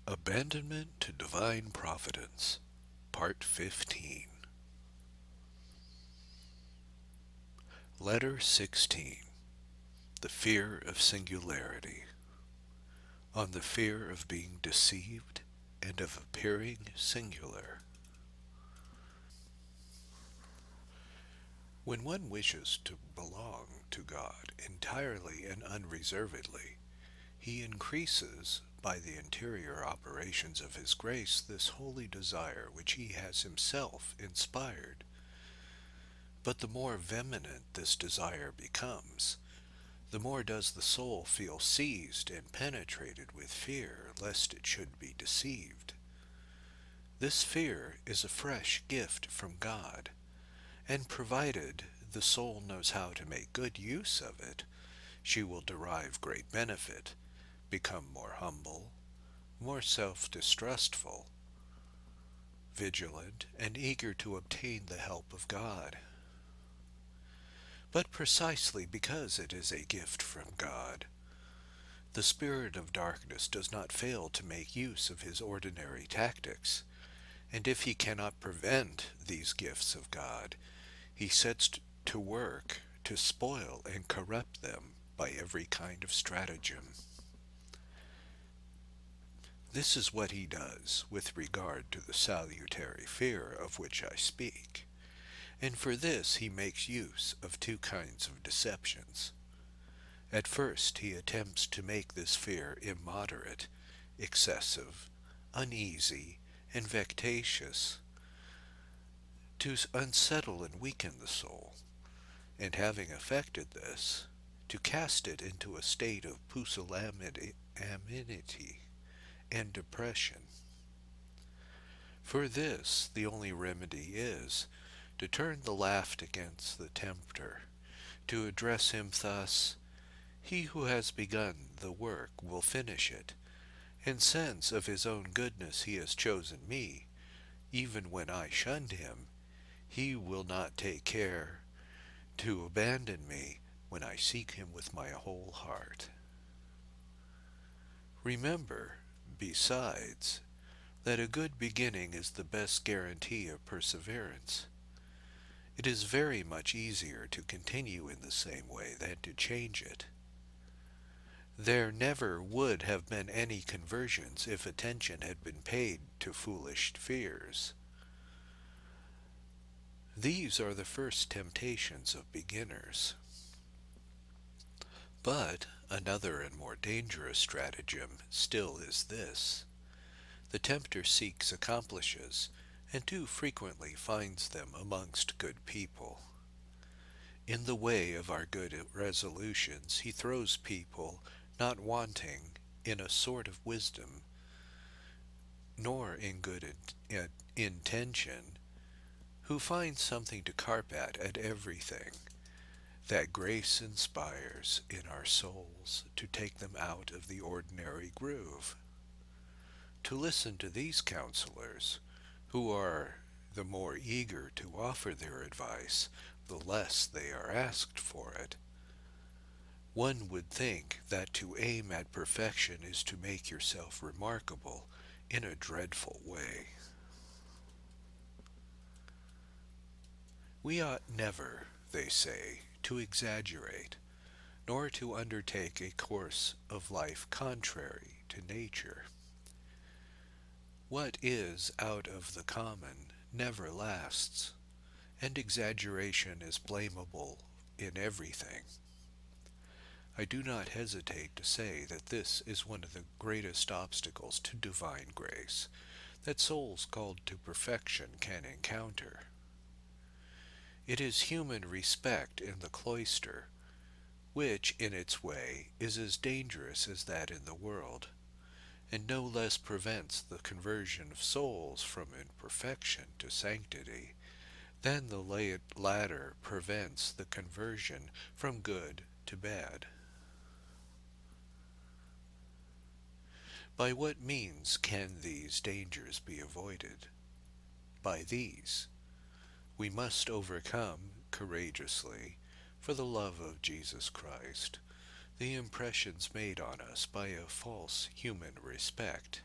Abandonment to Divine Providence, Part 15. Letter 16. The Fear of Singularity. On the fear of being deceived and of appearing singular. When one wishes to belong to God entirely and unreservedly, he increases, by the interior operations of his grace, this holy desire which he has himself inspired. But the more vehement this desire becomes, the more does the soul feel seized and penetrated with fear lest it should be deceived. This fear is a fresh gift from God, and provided the soul knows how to make good use of it, she will derive great benefit, become more humble, more self-distrustful, vigilant, and eager to obtain the help of God. But precisely because it is a gift from God, the spirit of darkness does not fail to make use of his ordinary tactics, and if he cannot prevent these gifts of God, he sets to work to spoil and corrupt them by every kind of stratagem. This is what he does with regard to the salutary fear of which I speak, and for this he makes use of two kinds of deceptions. At first he attempts to make this fear immoderate, excessive, uneasy, and vexatious, to unsettle and weaken the soul, and having effected this, to cast it into a state of pusillanimity and depression. For this the only remedy is to turn the laugh against the tempter, to address him thus: "He who has begun the work will finish it, and since of his own goodness he has chosen me, even when I shunned him, he will not take care to abandon me when I seek him with my whole heart." Remember, besides, that a good beginning is the best guarantee of perseverance. It is very much easier to continue in the same way than to change it. There never would have been any conversions if attention had been paid to foolish fears. These are the first temptations of beginners. But another and more dangerous stratagem still is this: the tempter seeks accomplices, and too frequently finds them amongst good people. In the way of our good resolutions he throws people not wanting in a sort of wisdom, nor in good intention, who find something to carp at everything, that grace inspires in our souls to take them out of the ordinary groove. To listen to these counselors, who are the more eager to offer their advice, the less they are asked for it. One would think that to aim at perfection is to make yourself remarkable in a dreadful way. We ought never, they say, to exaggerate, nor to undertake a course of life contrary to nature. What is out of the common never lasts, and exaggeration is blamable in everything. I do not hesitate to say that this is one of the greatest obstacles to divine grace that souls called to perfection can encounter. It is human respect in the cloister, which in its way is as dangerous as that in the world, and no less prevents the conversion of souls from imperfection to sanctity than the latter prevents the conversion from good to bad. By what means can these dangers be avoided? By these: we must overcome courageously, for the love of Jesus Christ, the impressions made on us by a false human respect,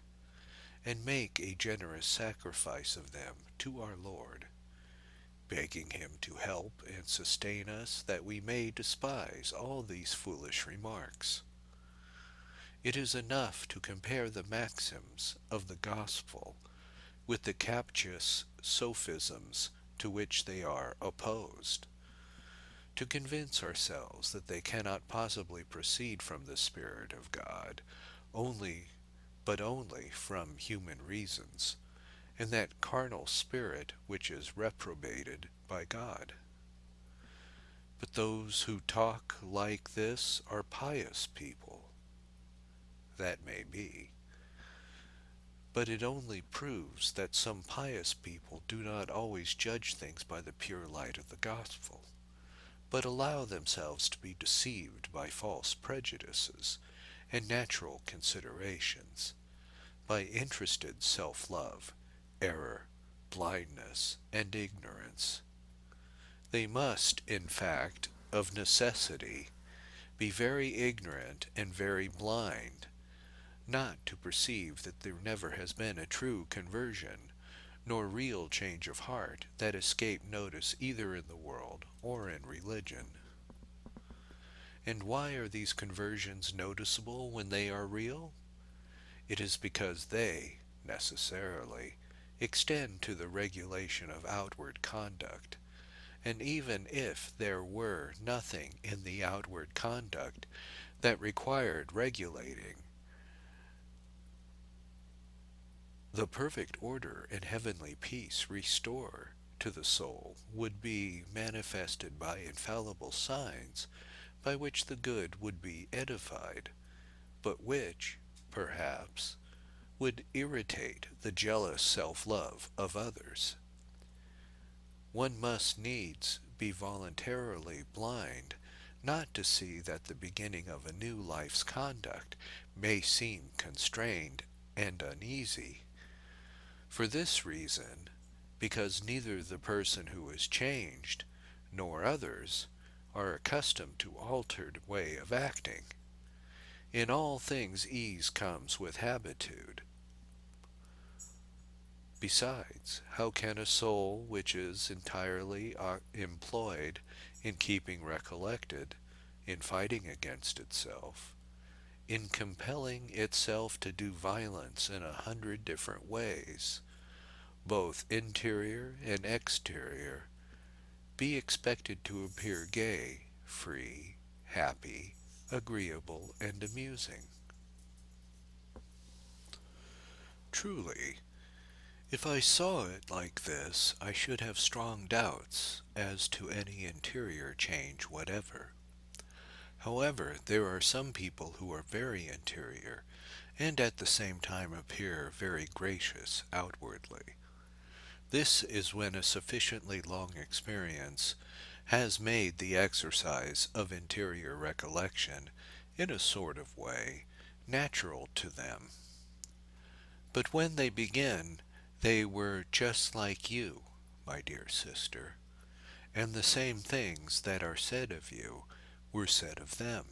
and make a generous sacrifice of them to our Lord, begging him to help and sustain us that we may despise all these foolish remarks. It is enough to compare the maxims of the gospel with the captious sophisms to which they are opposed, to convince ourselves that they cannot possibly proceed from the Spirit of God, only but only from human reasons, and that carnal spirit which is reprobated by God. But those who talk like this are pious people. That may be. But it only proves that some pious people do not always judge things by the pure light of the gospel, but allow themselves to be deceived by false prejudices and natural considerations, by interested self-love, error, blindness, and ignorance. They must, in fact, of necessity, be very ignorant and very blind, not to perceive that there never has been a true conversion, nor real change of heart that escape notice either in the world or in religion. And why are these conversions noticeable when they are real? It is because they, necessarily, extend to the regulation of outward conduct, and even if there were nothing in the outward conduct that required regulating, the perfect order and heavenly peace restore to the soul would be manifested by infallible signs by which the good would be edified, but which, perhaps, would irritate the jealous self-love of others. One must needs be voluntarily blind not to see that the beginning of a new life's conduct may seem constrained and uneasy. For this reason, because neither the person who is changed nor others are accustomed to altered way of acting. In all things ease comes with habitude. Besides, how can a soul which is entirely employed in keeping recollected, in fighting against itself, in compelling itself to do violence in 100 different ways, both interior and exterior, be expected to appear gay, free, happy, agreeable, and amusing? Truly, if I saw it like this, I should have strong doubts as to any interior change whatever. However, there are some people who are very interior, and at the same time appear very gracious outwardly. This is when a sufficiently long experience has made the exercise of interior recollection, in a sort of way, natural to them. But when they begin, they were just like you, my dear sister, and the same things that are said of you were said of them.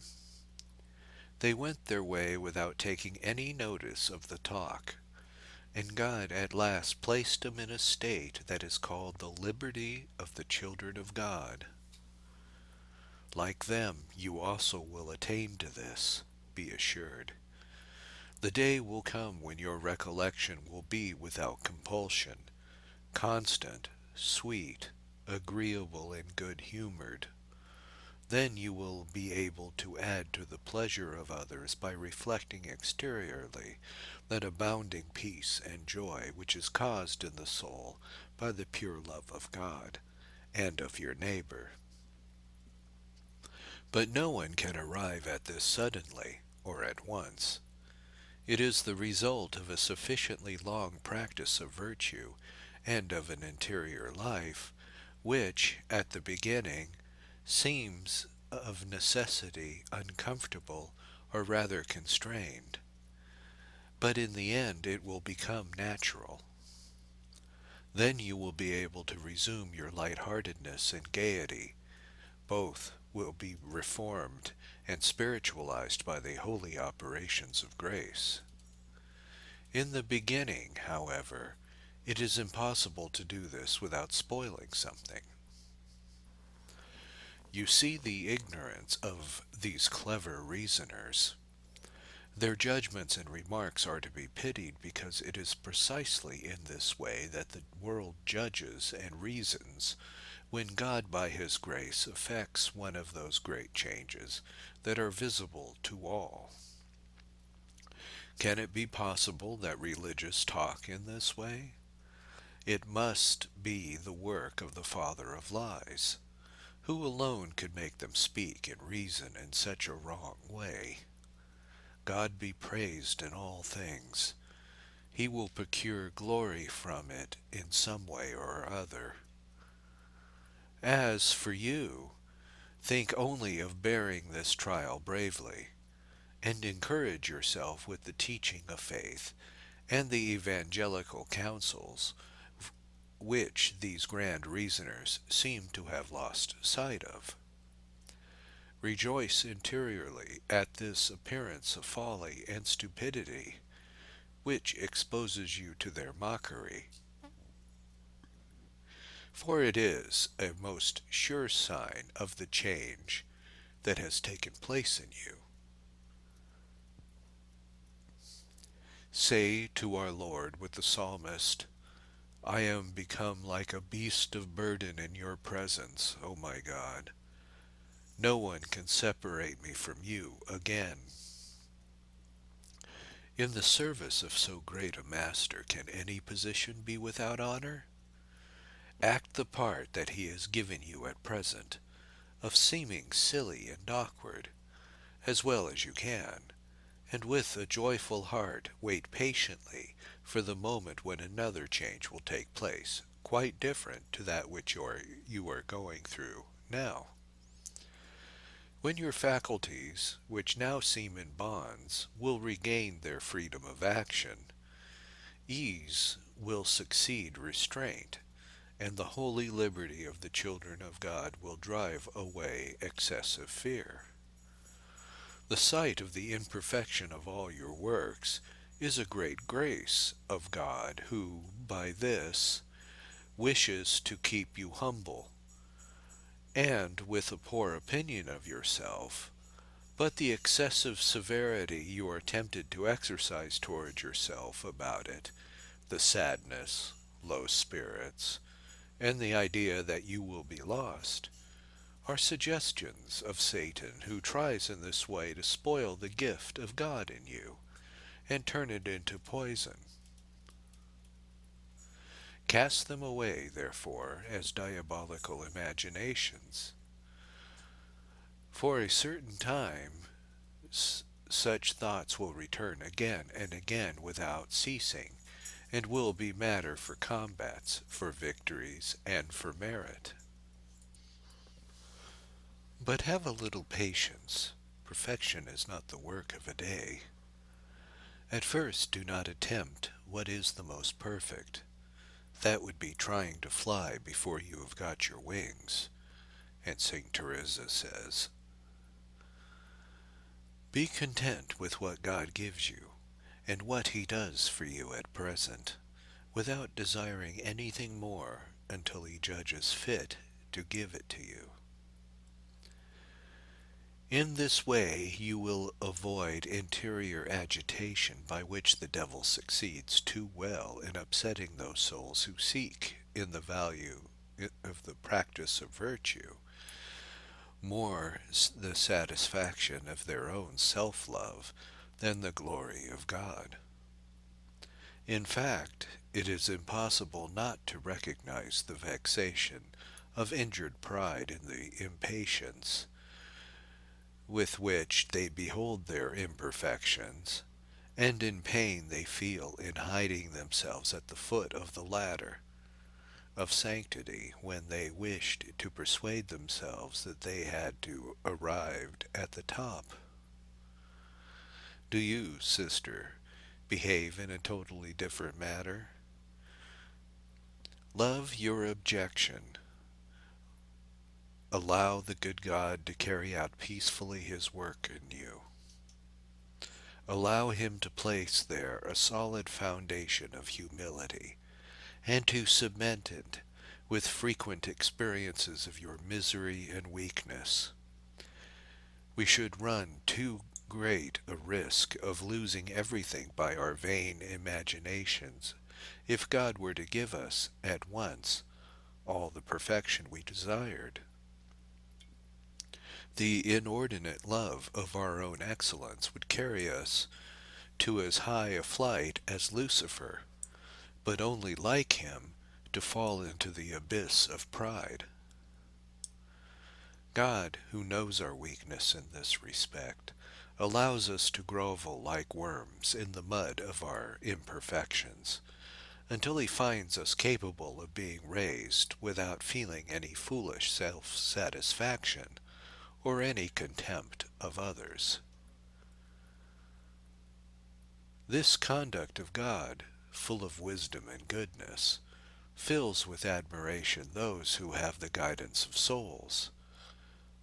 They went their way without taking any notice of the talk, and God at last placed them in a state that is called the liberty of the children of God. Like them, you also will attain to this, be assured. The day will come when your recollection will be without compulsion, constant, sweet, agreeable, and good-humored. Then you will be able to add to the pleasure of others by reflecting exteriorly that abounding peace and joy which is caused in the soul by the pure love of God and of your neighbor. But no one can arrive at this suddenly or at once. It is the result of a sufficiently long practice of virtue and of an interior life, which, at the beginning, seems of necessity uncomfortable or rather constrained, but in the end it will become natural. Then you will be able to resume your light-heartedness and gaiety. Both will be reformed and spiritualized by the holy operations of grace. In the beginning, however, it is impossible to do this without spoiling something. You see the ignorance of these clever reasoners. Their judgments and remarks are to be pitied because it is precisely in this way that the world judges and reasons when God by his grace effects one of those great changes that are visible to all. Can it be possible that religious talk in this way? It must be the work of the father of lies, who alone could make them speak and reason in such a wrong way. God be praised in all things. He will procure glory from it in some way or other. As for you, think only of bearing this trial bravely, and encourage yourself with the teaching of faith and the evangelical counsels, which these grand reasoners seem to have lost sight of. Rejoice interiorly at this appearance of folly and stupidity, which exposes you to their mockery, for it is a most sure sign of the change that has taken place in you. Say to our Lord with the psalmist, I am become like a beast of burden in your presence, O my God. No one can separate me from you again. In the service of so great a master, can any position be without honor? Act the part that he has given you at present, of seeming silly and awkward, as well as you can, and with a joyful heart wait patiently for the moment when another change will take place, quite different to that which you are going through now. When your faculties, which now seem in bonds, will regain their freedom of action, ease will succeed restraint, and the holy liberty of the children of God will drive away excessive fear. The sight of the imperfection of all your works is a great grace of God, who, by this, wishes to keep you humble, and with a poor opinion of yourself, but the excessive severity you are tempted to exercise towards yourself about it, the sadness, low spirits, and the idea that you will be lost, are suggestions of Satan, who tries in this way to spoil the gift of God in you and turn it into poison. Cast them away, therefore, as diabolical imaginations. For a certain time such thoughts will return again and again without ceasing, and will be matter for combats, for victories, and for merit. But have a little patience. Perfection is not the work of a day. At first do not attempt what is the most perfect. That would be trying to fly before you have got your wings. And St. Teresa says, be content with what God gives you, and what he does for you at present, without desiring anything more until he judges fit to give it to you. In this way you will avoid interior agitation by which the devil succeeds too well in upsetting those souls who seek in the value of the practice of virtue more the satisfaction of their own self-love than the glory of God. In fact, it is impossible not to recognize the vexation of injured pride in the impatience with which they behold their imperfections, and in pain they feel in hiding themselves at the foot of the ladder of sanctity when they wished to persuade themselves that they had to arrived at the top. Do you, sister, behave in a totally different manner? Love your objection. Allow the good God to carry out peacefully his work in you. Allow him to place there a solid foundation of humility, and to cement it with frequent experiences of your misery and weakness. We should run too great a risk of losing everything by our vain imaginations if God were to give us at once all the perfection we desired. The inordinate love of our own excellence would carry us to as high a flight as Lucifer, but only like him to fall into the abyss of pride. God, who knows our weakness in this respect, allows us to grovel like worms in the mud of our imperfections, until he finds us capable of being raised without feeling any foolish self-satisfaction or any contempt of others. This conduct of God, full of wisdom and goodness, fills with admiration those who have the guidance of souls,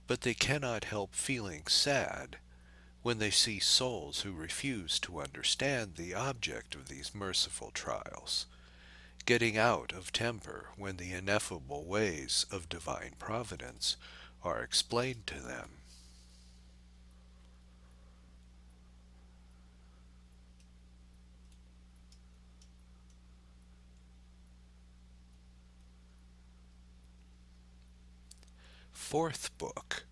but they cannot help feeling sad when they see souls who refuse to understand the object of these merciful trials, getting out of temper when the ineffable ways of divine providence are explained to them. Fourth Book.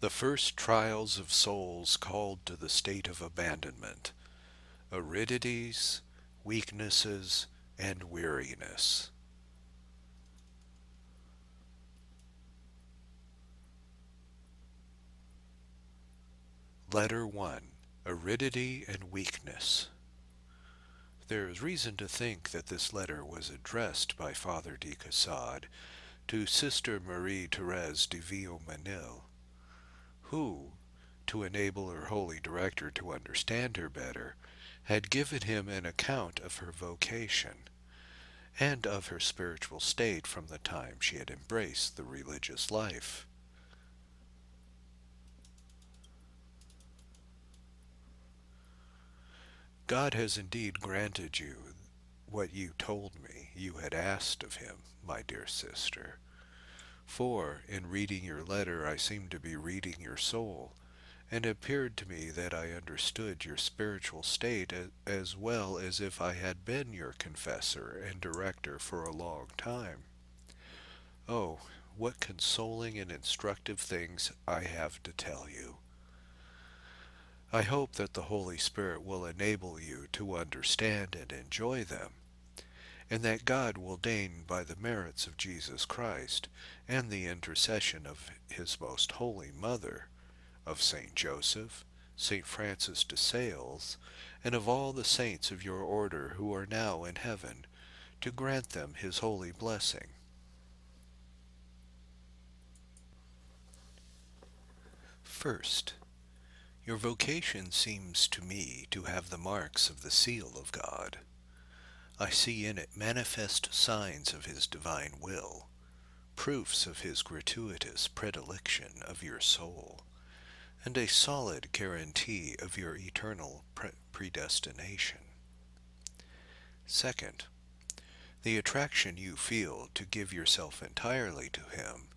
The first trials of souls called to the state of abandonment, aridities, weaknesses, and weariness. Letter 1. Aridity and Weakness. There is reason to think that this letter was addressed by Father de Caussade to Sister Marie Thérèse de Villeminil, who, to enable her holy director to understand her better, had given him an account of her vocation, and of her spiritual state from the time she had embraced the religious life. God has indeed granted you what you told me you had asked of him, my dear sister, for in reading your letter I seemed to be reading your soul, and it appeared to me that I understood your spiritual state as well as if I had been your confessor and director for a long time. Oh, what consoling and instructive things I have to tell you! I hope that the Holy Spirit will enable you to understand and enjoy them, and that God will deign by the merits of Jesus Christ and the intercession of his most holy Mother, of Saint Joseph, Saint Francis de Sales, and of all the saints of your order who are now in heaven, to grant them his holy blessing. First, your vocation seems to me to have the marks of the seal of God. I see in it manifest signs of his divine will, proofs of his gratuitous predilection of your soul, and a solid guarantee of your eternal predestination. Second, the attraction you feel to give yourself entirely to him,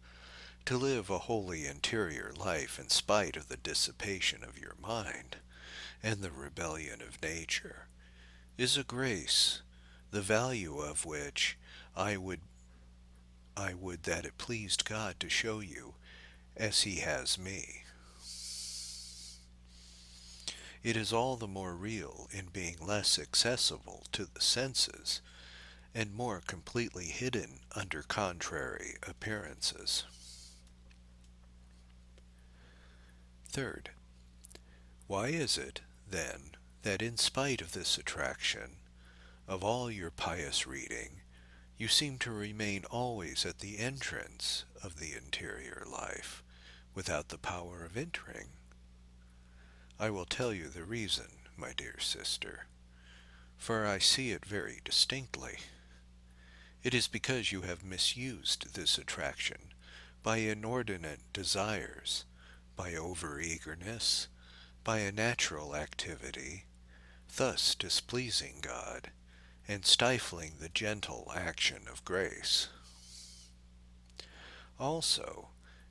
to live a holy interior life in spite of the dissipation of your mind and the rebellion of nature, is a grace, the value of which I would that it pleased God to show you, as he has me. It is all the more real in being less accessible to the senses, and more completely hidden under contrary appearances. Third, why is it, then, that in spite of this attraction, of all your pious reading, you seem to remain always at the entrance of the interior life, without the power of entering? I will tell you the reason, my dear sister, for I see it very distinctly. It is because you have misused this attraction by inordinate desires, by over-eagerness, by a natural activity, thus displeasing God, and stifling the gentle action of grace. Also,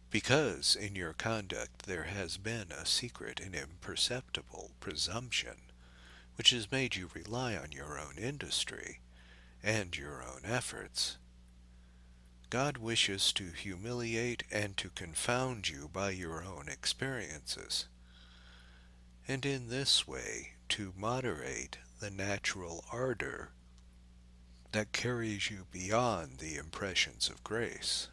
because in your conduct there has been a secret and imperceptible presumption, which has made you rely on your own industry and your own efforts, God wishes to humiliate and to confound you by your own experiences, and in this way to moderate the natural ardor that carries you beyond the impressions of grace.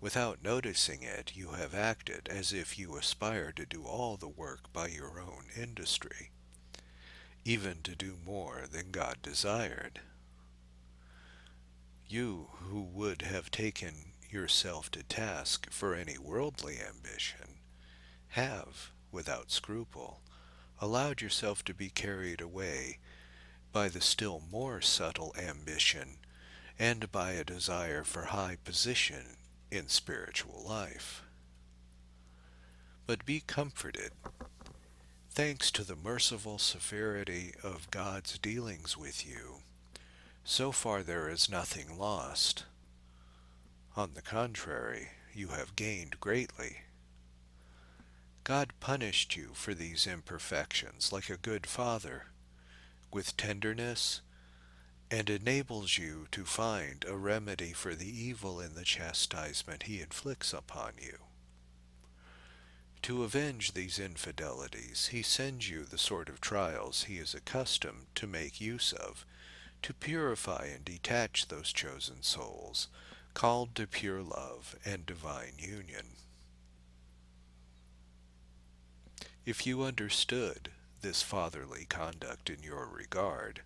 Without noticing it, you have acted as if you aspire to do all the work by your own industry, even to do more than God desired. You who would have taken yourself to task for any worldly ambition, have, without scruple, allowed yourself to be carried away by the still more subtle ambition and by a desire for high position in spiritual life. But be comforted. Thanks to the merciful severity of God's dealings with you, so far there is nothing lost. On the contrary, you have gained greatly. God punished you for these imperfections like a good father, with tenderness, and enables you to find a remedy for the evil in the chastisement he inflicts upon you. To avenge these infidelities, he sends you the sort of trials he is accustomed to make use of, to purify and detach those chosen souls, called to pure love and divine union. If you understood this fatherly conduct in your regard,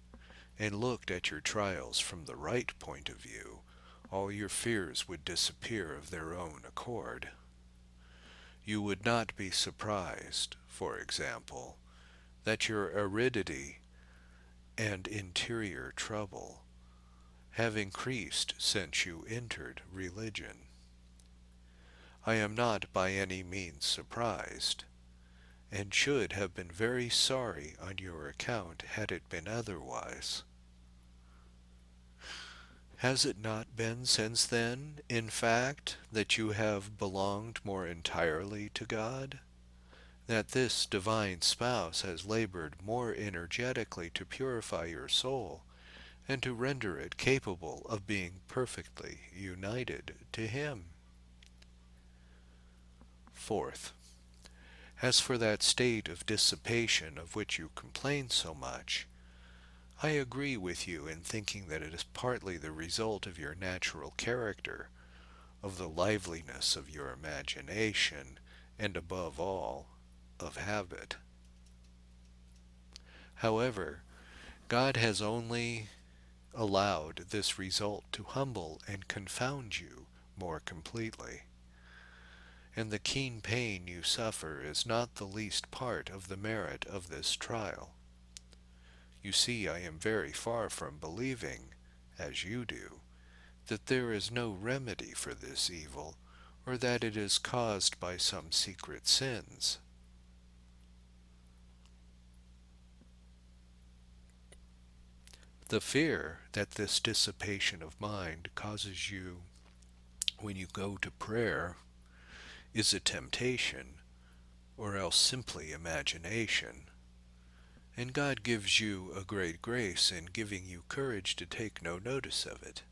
and looked at your trials from the right point of view, all your fears would disappear of their own accord. You would not be surprised, for example, that your aridity and interior trouble have increased since you entered religion. I am not by any means surprised, and should have been very sorry on your account had it been otherwise. Has it not been since then, in fact, that you have belonged more entirely to God? That this divine spouse has labored more energetically to purify your soul, and to render it capable of being perfectly united to him? Fourth, as for that state of dissipation of which you complain so much, I agree with you in thinking that it is partly the result of your natural character, of the liveliness of your imagination, and above all, of habit. However, God has only allowed this result to humble and confound you more completely, and the keen pain you suffer is not the least part of the merit of this trial. You see, I am very far from believing, as you do, that there is no remedy for this evil, or that it is caused by some secret sins. The fear that this dissipation of mind causes you when you go to prayer is a temptation, or else simply imagination, and God gives you a great grace in giving you courage to take no notice of it,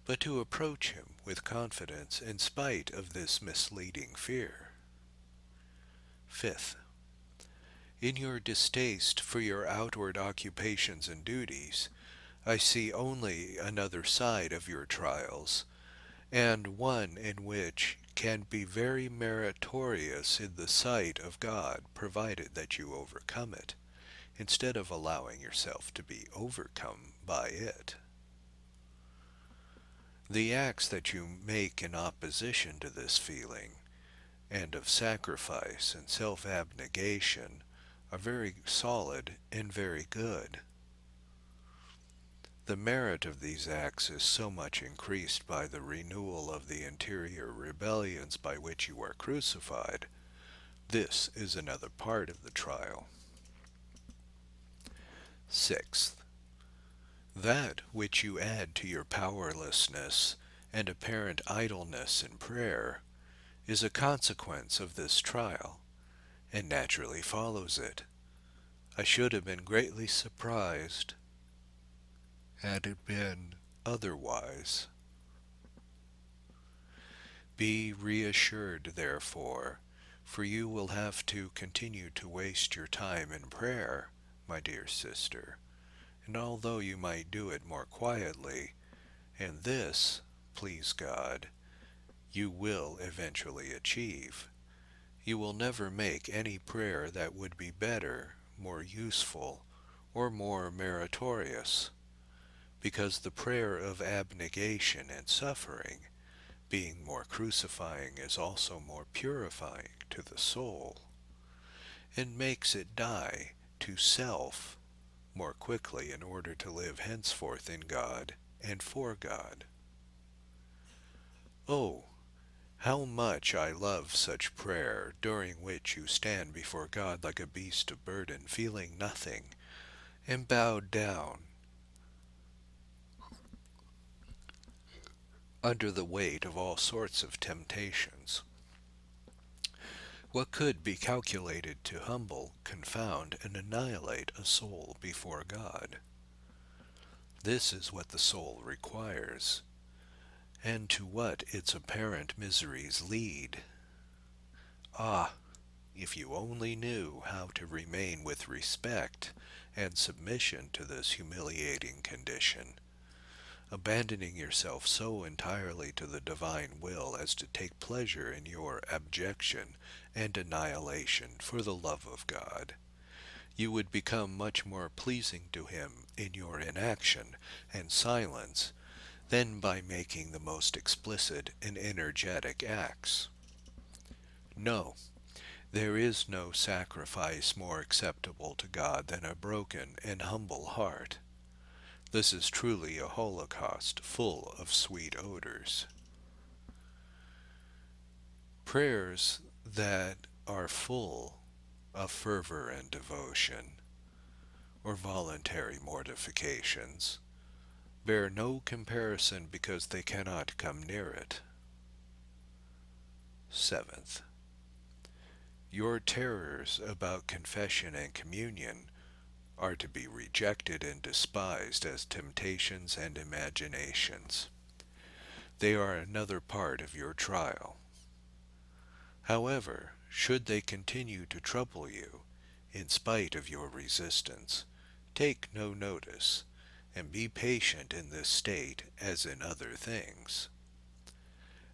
but to approach him with confidence in spite of this misleading fear. Fifth, in your distaste for your outward occupations and duties, I see only another side of your trials, and one in which can be very meritorious in the sight of God, provided that you overcome it, instead of allowing yourself to be overcome by it. The acts that you make in opposition to this feeling, and of sacrifice and self-abnegation, are very solid and very good. The merit of these acts is so much increased by the renewal of the interior rebellions by which you are crucified, This is another part of the trial. Sixth, that which you add to your powerlessness and apparent idleness in prayer is a consequence of this trial, and naturally follows it. I should have been greatly surprised had it been otherwise. Be reassured, therefore, for you will have to continue to waste your time in prayer, my dear sister, and although you might do it more quietly, and this, please God, you will eventually achieve, you will never make any prayer that would be better, more useful, or more meritorious, because the prayer of abnegation and suffering, being more crucifying, is also more purifying to the soul, and makes it die to self more quickly in order to live henceforth in God and for God. Oh, how much I love such prayer, during which you stand before God like a beast of burden, feeling nothing, and bowed down under the weight of all sorts of temptations. What could be calculated to humble, confound, and annihilate a soul before God? This is what the soul requires, and to what its apparent miseries lead. Ah, if you only knew how to remain with respect and submission to this humiliating condition, abandoning yourself so entirely to the divine will as to take pleasure in your abjection and annihilation for the love of God, you would become much more pleasing to him in your inaction and silence than by making the most explicit and energetic acts. No, there is no sacrifice more acceptable to God than a broken and humble heart. This is truly a holocaust full of sweet odors. Prayers that are full of fervor and devotion, or voluntary mortifications, bear no comparison because they cannot come near it. Seventh, your terrors about confession and communion are to be rejected and despised as temptations and imaginations. They are another part of your trial. However, should they continue to trouble you, in spite of your resistance, take no notice, and be patient in this state as in other things.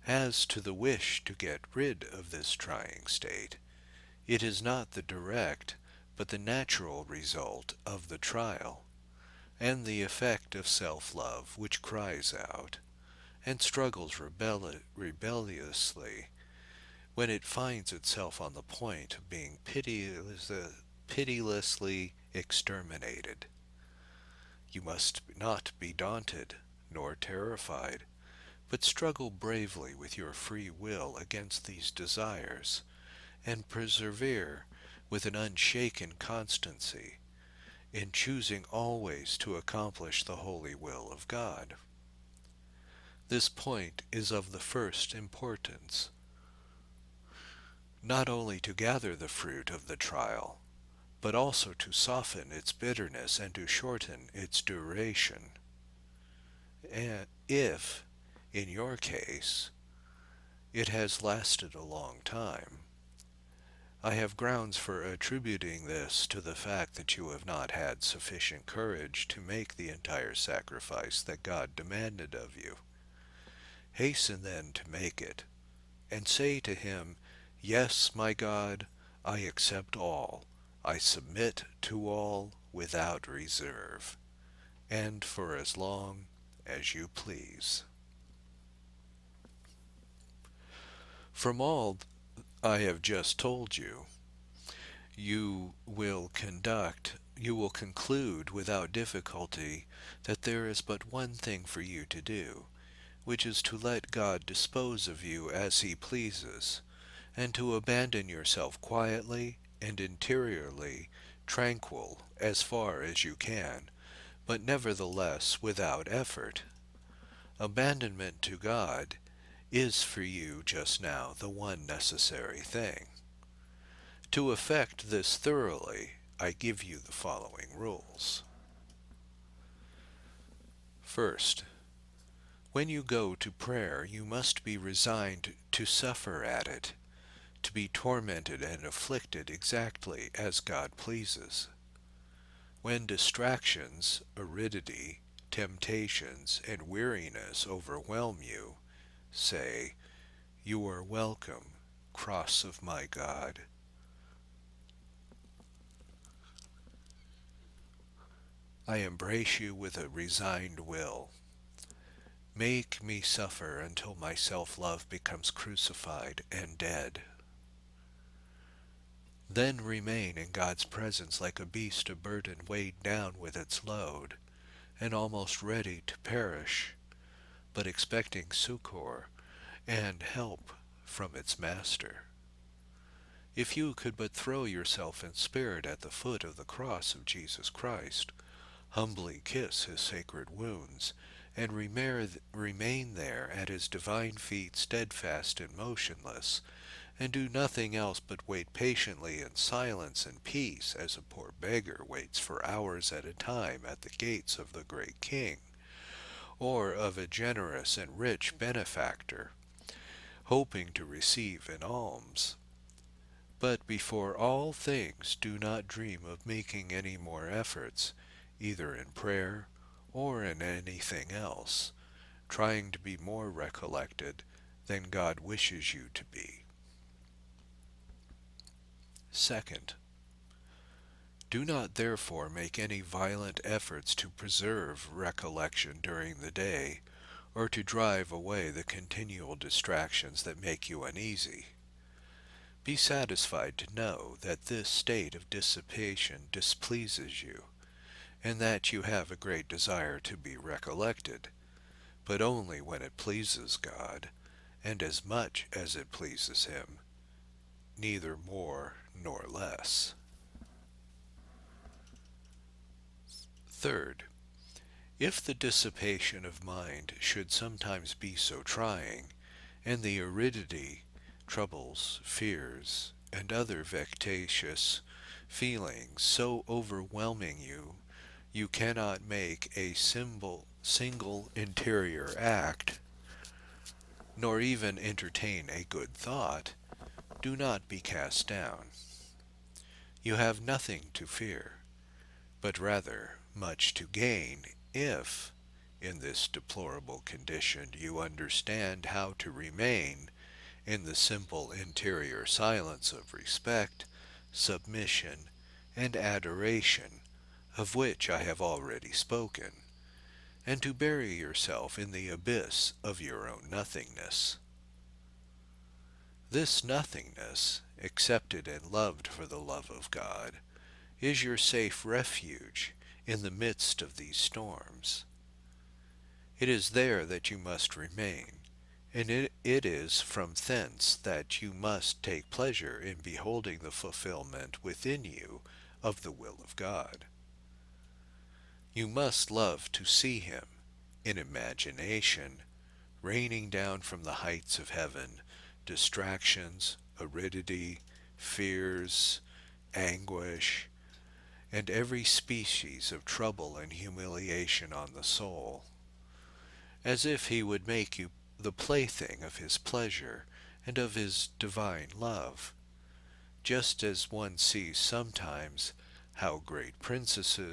As to the wish to get rid of this trying state, it is not the direct, but the natural result of the trial, and the effect of self-love which cries out, and struggles rebelliously, when it finds itself on the point of being pitilessly exterminated. You must not be daunted, nor terrified, but struggle bravely with your free will against these desires, and persevere with an unshaken constancy in choosing always to accomplish the holy will of God. This point is of the first importance, not only to gather the fruit of the trial, but also to soften its bitterness and to shorten its duration. And if, in your case, it has lasted a long time, I have grounds for attributing this to the fact that you have not had sufficient courage to make the entire sacrifice that God demanded of you. Hasten then to make it, and say to him, "Yes, my God, I accept all. I submit to all without reserve, and for as long as you please." From all I have just told you, you will conclude without difficulty that there is but one thing for you to do, which is to let God dispose of you as he pleases, and to abandon yourself quietly and interiorly tranquil as far as you can, but nevertheless without effort. Abandonment to God is for you just now the one necessary thing. To effect this thoroughly, I give you the following rules. First, when you go to prayer, you must be resigned to suffer at it, to be tormented and afflicted exactly as God pleases. When distractions, aridity, temptations, and weariness overwhelm you, say, "You are welcome, cross of my God." I embrace you with a resigned will. Make me suffer until my self-love becomes crucified and dead. Then remain in God's presence like a beast of burden weighed down with its load, and almost ready to perish, but expecting succor and help from its master. If you could but throw yourself in spirit at the foot of the cross of Jesus Christ, humbly kiss his sacred wounds, and remain there at his divine feet steadfast and motionless, and do nothing else but wait patiently in silence and peace as a poor beggar waits for hours at a time at the gates of the great king, or of a generous and rich benefactor, hoping to receive an alms. But before all things do not dream of making any more efforts, either in prayer or in anything else, trying to be more recollected than God wishes you to be. Second, do not therefore make any violent efforts to preserve recollection during the day, or to drive away the continual distractions that make you uneasy. Be satisfied to know that this state of dissipation displeases you, and that you have a great desire to be recollected, but only when it pleases God, and as much as it pleases him, neither more nor less. Third, if the dissipation of mind should sometimes be so trying, and the aridity, troubles, fears, and other vexatious feelings so overwhelming you, you cannot make a single interior act, nor even entertain a good thought, do not be cast down. You have nothing to fear, but rather much to gain if, in this deplorable condition, you understand how to remain in the simple interior silence of respect, submission, and adoration, of which I have already spoken, and to bury yourself in the abyss of your own nothingness. This nothingness, accepted and loved for the love of God, is your safe refuge in the midst of these storms. It is there that you must remain, and it is from thence that you must take pleasure in beholding the fulfillment within you of the will of God. You must love to see him, in imagination, raining down from the heights of heaven distractions, aridity, fears, anguish, and every species of trouble and humiliation on the soul, as if he would make you the plaything of his pleasure and of his divine love, just as one sees sometimes how great princes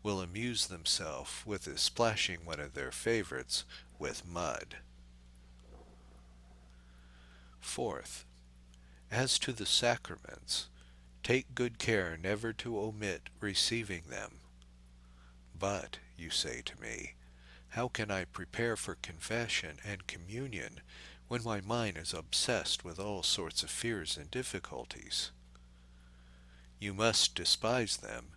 will amuse themselves with splashing one of their favorites with mud. Fourth, as to the sacraments, take good care never to omit receiving them. But, you say to me, how can I prepare for confession and communion when my mind is obsessed with all sorts of fears and difficulties? You must despise them,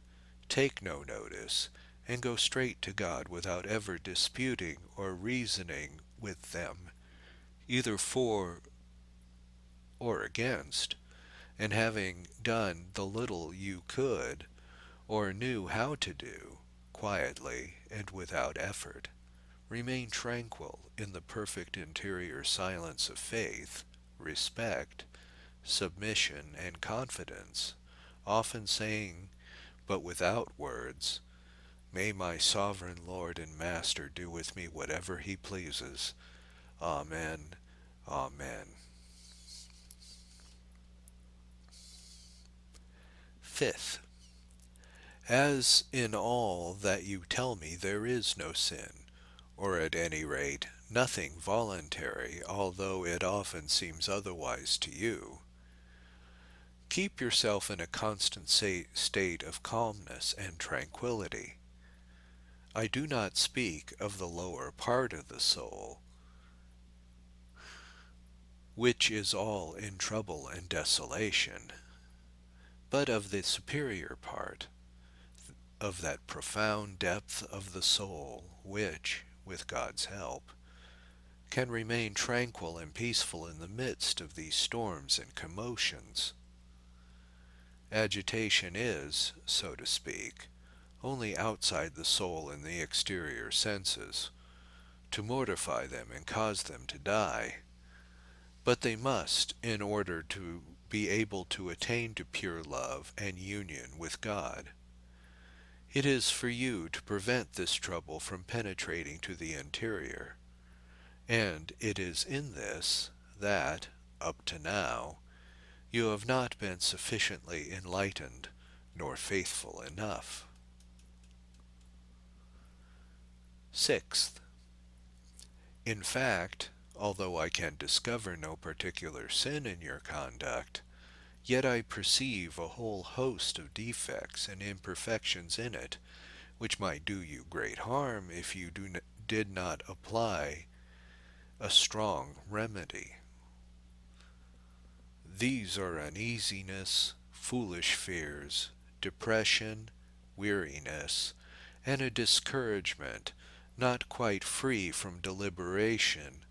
take no notice, and go straight to God without ever disputing or reasoning with them, either for or against, and having done the little you could, or knew how to do, quietly and without effort, remain tranquil in the perfect interior silence of faith, respect, submission, and confidence, often saying, but without words, "May my sovereign Lord and Master do with me whatever he pleases. Amen. Amen." Fifth, as in all that you tell me there is no sin, or at any rate nothing voluntary, although it often seems otherwise to you, keep yourself in a constant state of calmness and tranquillity. I do not speak of the lower part of the soul, which is all in trouble and desolation, but of the superior part, of that profound depth of the soul which, with God's help, can remain tranquil and peaceful in the midst of these storms and commotions. Agitation is, so to speak, only outside the soul in the exterior senses, to mortify them and cause them to die. But they must, in order to be able to attain to pure love and union with God. It is for you to prevent this trouble from penetrating to the interior, and it is in this that, up to now, you have not been sufficiently enlightened, nor faithful enough. Sixth, in fact, although I can discover no particular sin in your conduct, yet I perceive a whole host of defects and imperfections in it, which might do you great harm if you did not apply a strong remedy. These are uneasiness, foolish fears, depression, weariness, and a discouragement not quite free from deliberation,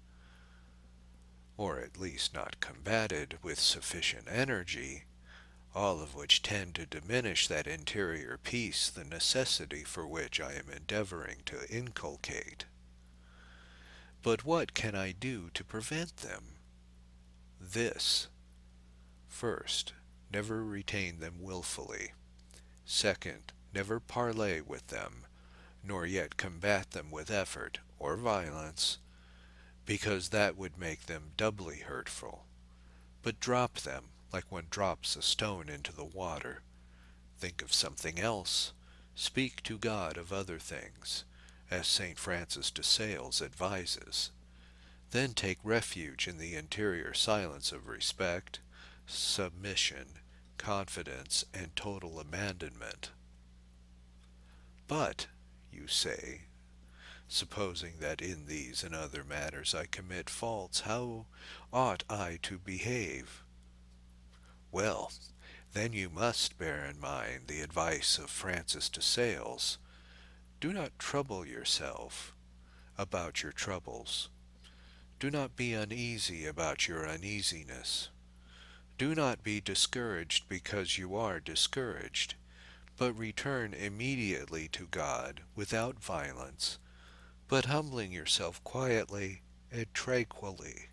or at least not combated with sufficient energy, all of which tend to diminish that interior peace, the necessity for which I am endeavoring to inculcate. But what can I do to prevent them? This: first, never retain them wilfully. Second, never parley with them, nor yet combat them with effort or violence, because that would make them doubly hurtful. But drop them like one drops a stone into the water. Think of something else. Speak to God of other things, as St. Francis de Sales advises. Then take refuge in the interior silence of respect, submission, confidence, and total abandonment. But, you say, supposing that in these and other matters I commit faults, how ought I to behave? Well, then you must bear in mind the advice of Francis de Sales. Do not trouble yourself about your troubles. Do not be uneasy about your uneasiness. Do not be discouraged because you are discouraged, but return immediately to God without violence, but humbling yourself quietly and tranquilly,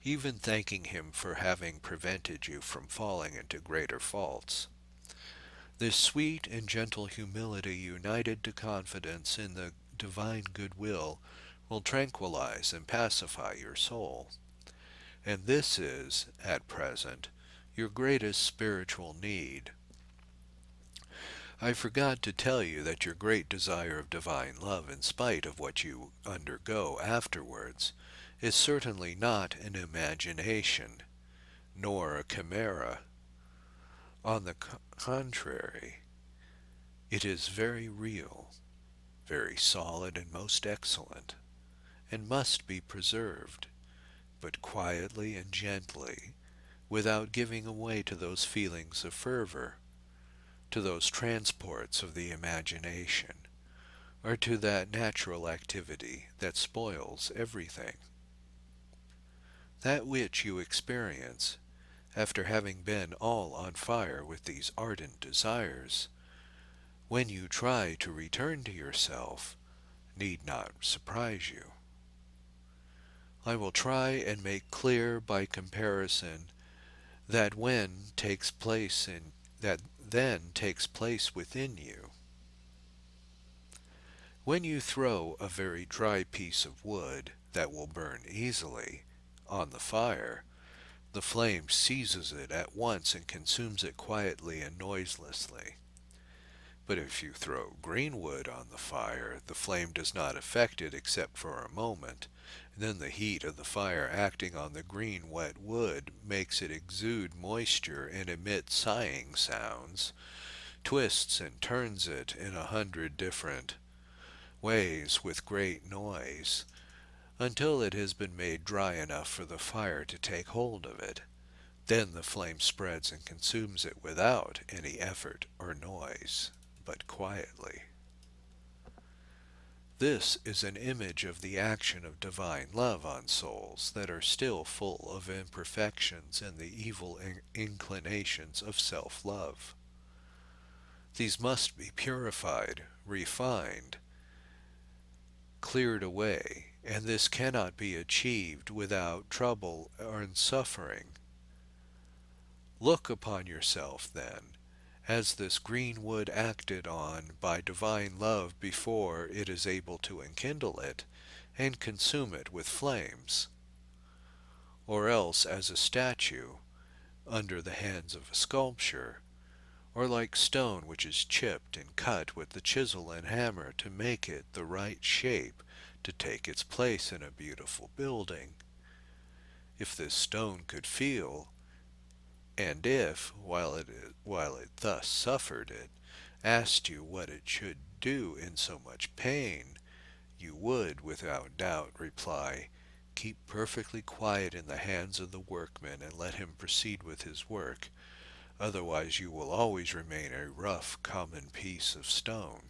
even thanking him for having prevented you from falling into greater faults. This sweet and gentle humility united to confidence in the divine goodwill will tranquilize and pacify your soul. And this is, at present, your greatest spiritual need. I forgot to tell you that your great desire of divine love, in spite of what you undergo afterwards, is certainly not an imagination, nor a chimera. On the contrary, it is very real, very solid and most excellent, and must be preserved, but quietly and gently, without giving way to those feelings of fervor, to those transports of the imagination, or to that natural activity that spoils everything. That which you experience, after having been all on fire with these ardent desires, when you try to return to yourself, need not surprise you. I will try and make clear by comparison that then takes place within you. When you throw a very dry piece of wood that will burn easily on the fire, the flame seizes it at once and consumes it quietly and noiselessly. But if you throw green wood on the fire, the flame does not affect it except for a moment. Then the heat of the fire acting on the green wet wood makes it exude moisture and emit sighing sounds, twists and turns it in 100 different ways with great noise, until it has been made dry enough for the fire to take hold of it. Then the flame spreads and consumes it without any effort or noise, but quietly. This is an image of the action of divine love on souls that are still full of imperfections and the evil inclinations of self-love. These must be purified, refined, cleared away, and this cannot be achieved without trouble and suffering. Look upon yourself, then, as this green wood acted on by divine love before it is able to enkindle it and consume it with flames, or else as a statue under the hands of a sculptor, or like stone which is chipped and cut with the chisel and hammer to make it the right shape to take its place in a beautiful building. If this stone could feel, and if, while it thus suffered it, asked you what it should do in so much pain, you would, without doubt, reply, "Keep perfectly quiet in the hands of the workman and let him proceed with his work. Otherwise you will always remain a rough, common piece of stone."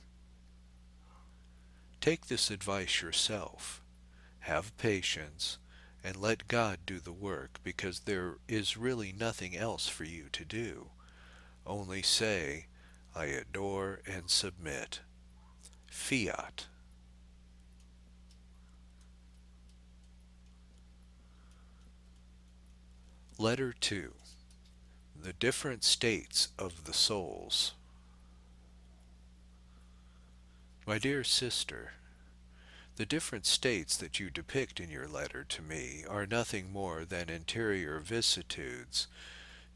Take this advice yourself. Have patience, and let God do the work, because there is really nothing else for you to do. Only say, "I adore and submit." Fiat. Letter 2. The different states of the souls. My dear sister, the different states that you depict in your letter to me are nothing more than interior vicissitudes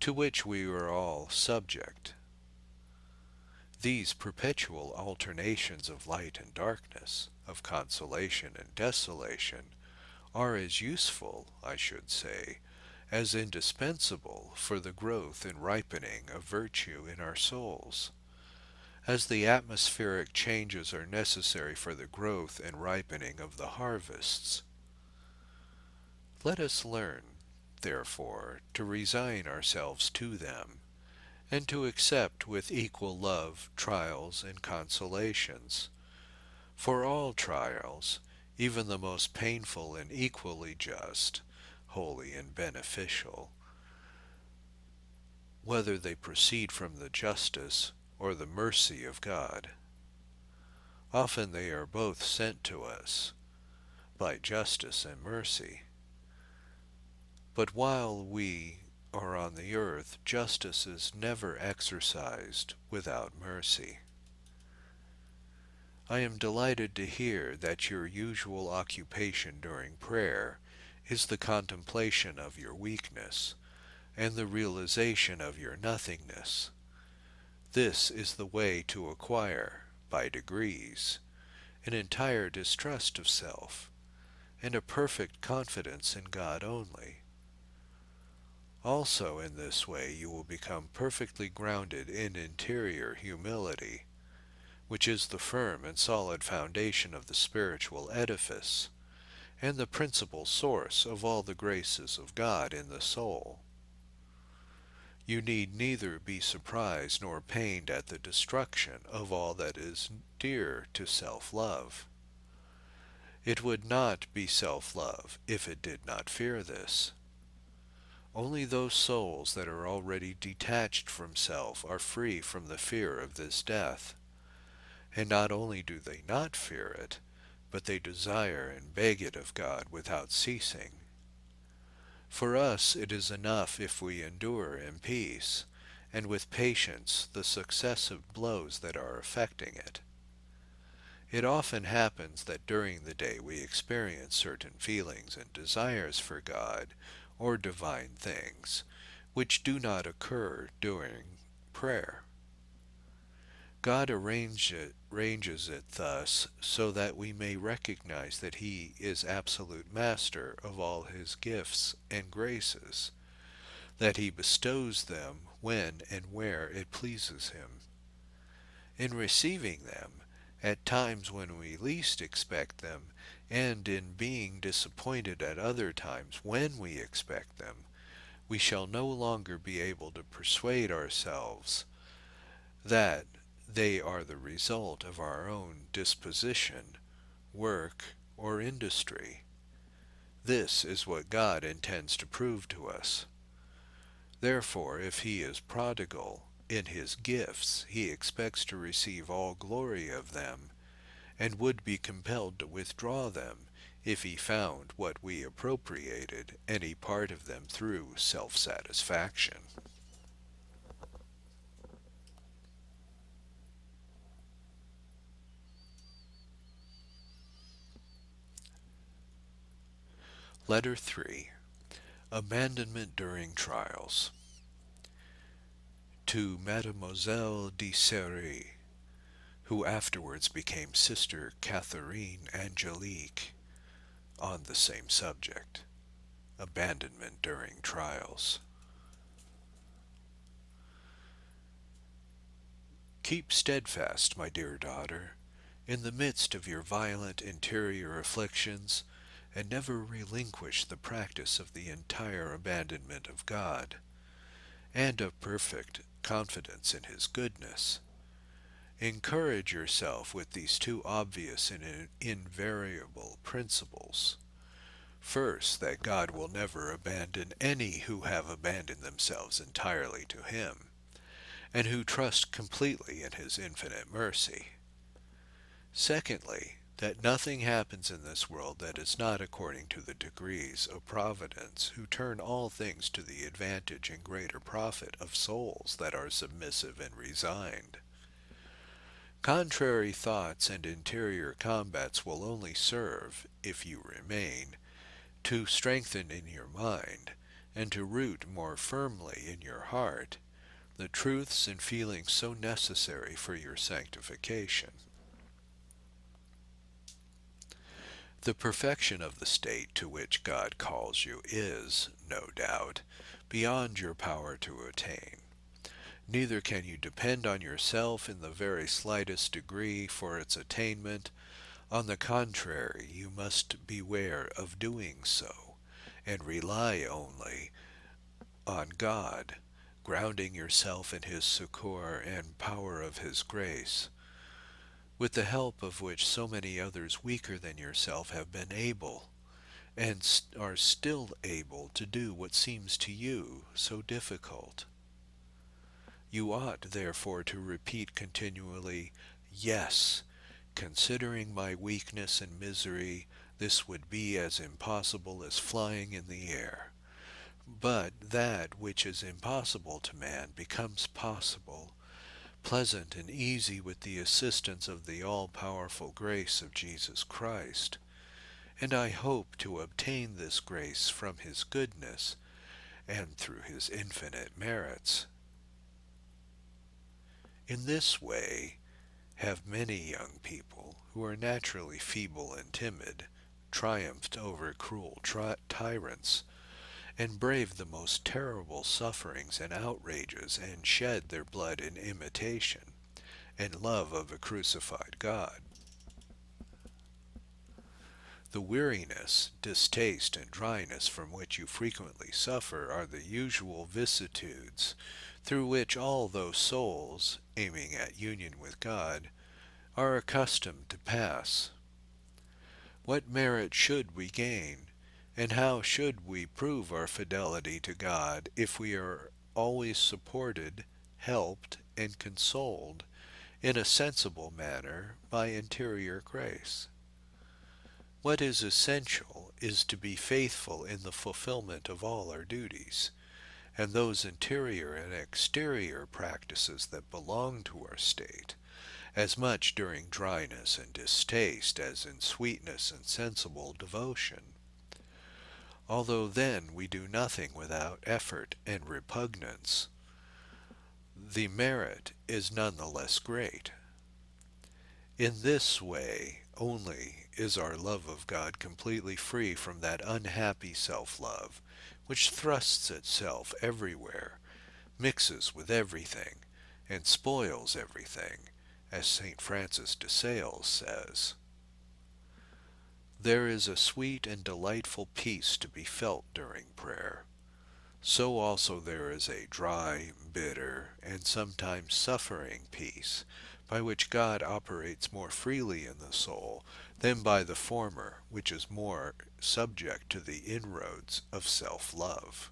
to which we are all subject. These perpetual alternations of light and darkness, of consolation and desolation, are as useful, I should say, as indispensable for the growth and ripening of virtue in our souls, as the atmospheric changes are necessary for the growth and ripening of the harvests. Let us learn, therefore, to resign ourselves to them, and to accept with equal love trials and consolations. For all trials, even the most painful and equally just, holy and beneficial, whether they proceed from the justice or the mercy of God. Often they are both sent to us by justice and mercy. But while we are on the earth, justice is never exercised without mercy. I am delighted to hear that your usual occupation during prayer is the contemplation of your weakness and the realization of your nothingness. This is the way to acquire, by degrees, an entire distrust of self, and a perfect confidence in God only. Also in this way you will become perfectly grounded in interior humility, which is the firm and solid foundation of the spiritual edifice, and the principal source of all the graces of God in the soul. You need neither be surprised nor pained at the destruction of all that is dear to self-love. It would not be self-love if it did not fear this. Only those souls that are already detached from self are free from the fear of this death. And not only do they not fear it, but they desire and beg it of God without ceasing. For us it is enough if we endure in peace, and with patience the successive blows that are affecting it. It often happens that during the day we experience certain feelings and desires for God or divine things, which do not occur during prayer. God arranges it thus so that we may recognize that He is absolute master of all His gifts and graces, that He bestows them when and where it pleases Him. In receiving them, at times when we least expect them, and in being disappointed at other times when we expect them, we shall no longer be able to persuade ourselves that they are the result of our own disposition, work, or industry. This is what God intends to prove to us. Therefore, if He is prodigal in His gifts, He expects to receive all glory of them, and would be compelled to withdraw them if He found what we appropriated any part of them through self-satisfaction. Letter 3. Abandonment during trials. To Mademoiselle de Serry, who afterwards became Sister Catherine Angelique, on the same subject, abandonment during trials. Keep steadfast, my dear daughter, in the midst of your violent interior afflictions, and never relinquish the practice of the entire abandonment of God, and of perfect confidence in His goodness. Encourage yourself with these two obvious and invariable principles. First, that God will never abandon any who have abandoned themselves entirely to Him, and who trust completely in His infinite mercy. Secondly, that nothing happens in this world that is not according to the decrees of Providence, who turn all things to the advantage and greater profit of souls that are submissive and resigned. Contrary thoughts and interior combats will only serve, if you remain, to strengthen in your mind, and to root more firmly in your heart, the truths and feelings so necessary for your sanctification. The perfection of the state to which God calls you is, no doubt, beyond your power to attain. Neither can you depend on yourself in the very slightest degree for its attainment. On the contrary, you must beware of doing so, and rely only on God, grounding yourself in His succor and power of His grace, with the help of which so many others weaker than yourself have been able, and are still able to do what seems to you so difficult. You ought therefore to repeat continually, "Yes, considering my weakness and misery, this would be as impossible as flying in the air. But that which is impossible to man becomes possible, pleasant and easy with the assistance of the all-powerful grace of Jesus Christ. And I hope to obtain this grace from His goodness and through His infinite merits." In this way have many young people, who are naturally feeble and timid, triumphed over cruel tyrants, and braved the most terrible sufferings and outrages, and shed their blood in imitation and love of a crucified God. The weariness, distaste, and dryness from which you frequently suffer are the usual vicissitudes through which all those souls, aiming at union with God, are accustomed to pass. What merit should we gain, And how should we prove our fidelity to God if we are always supported, helped, and consoled in a sensible manner by interior grace? What is essential is to be faithful in the fulfillment of all our duties, and those interior and exterior practices that belong to our state, as much during dryness and distaste as in sweetness and sensible devotion. Although then we do nothing without effort and repugnance, the merit is none the less great. In this way only is our love of God completely free from that unhappy self-love, which thrusts itself everywhere, mixes with everything, and spoils everything, as St. Francis de Sales says. There is a sweet and delightful peace to be felt during prayer. So also there is a dry, bitter, and sometimes suffering peace, by which God operates more freely in the soul than by the former, which is more subject to the inroads of self-love.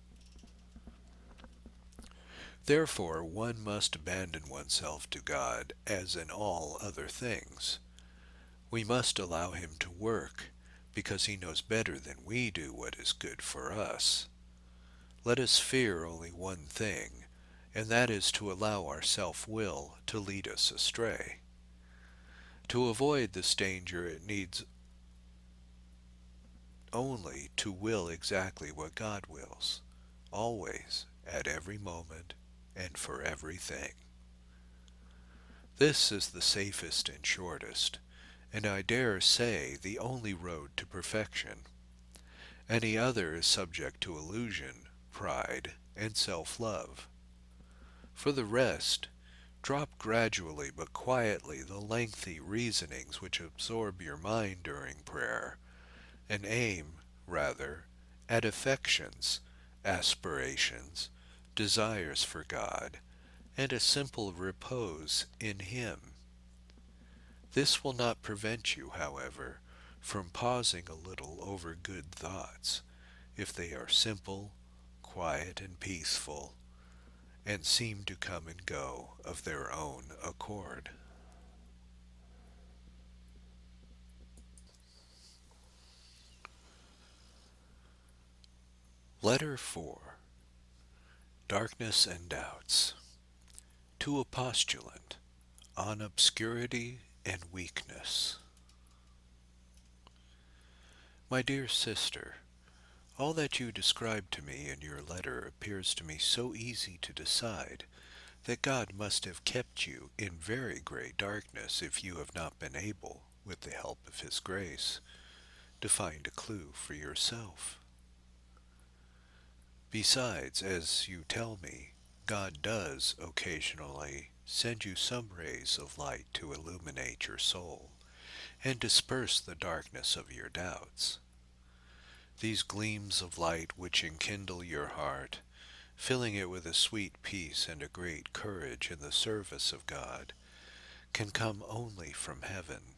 Therefore one must abandon oneself to God as in all other things. We must allow him to work, because he knows better than we do what is good for us. Let us fear only one thing, and that is to allow our self-will to lead us astray. To avoid this danger it needs only to will exactly what God wills, always, at every moment, and for everything. This is the safest and shortest, and I dare say the only road to perfection. Any other is subject to illusion, pride, and self-love. For the rest, drop gradually but quietly the lengthy reasonings which absorb your mind during prayer, and aim, rather, at affections, aspirations, desires for God, and a simple repose in him. This will not prevent you, however, from pausing a little over good thoughts, if they are simple, quiet, and peaceful, and seem to come and go of their own accord. Letter 4. Darkness and Doubts. To a Postulant, on Obscurity and Weakness. My dear sister, all that you describe to me in your letter appears to me so easy to decide that God must have kept you in very great darkness if you have not been able, with the help of his grace, to find a clue for yourself. Besides, as you tell me, God does occasionally send you some rays of light to illuminate your soul and disperse the darkness of your doubts. These gleams of light which enkindle your heart, filling it with a sweet peace and a great courage in the service of God, can come only from heaven.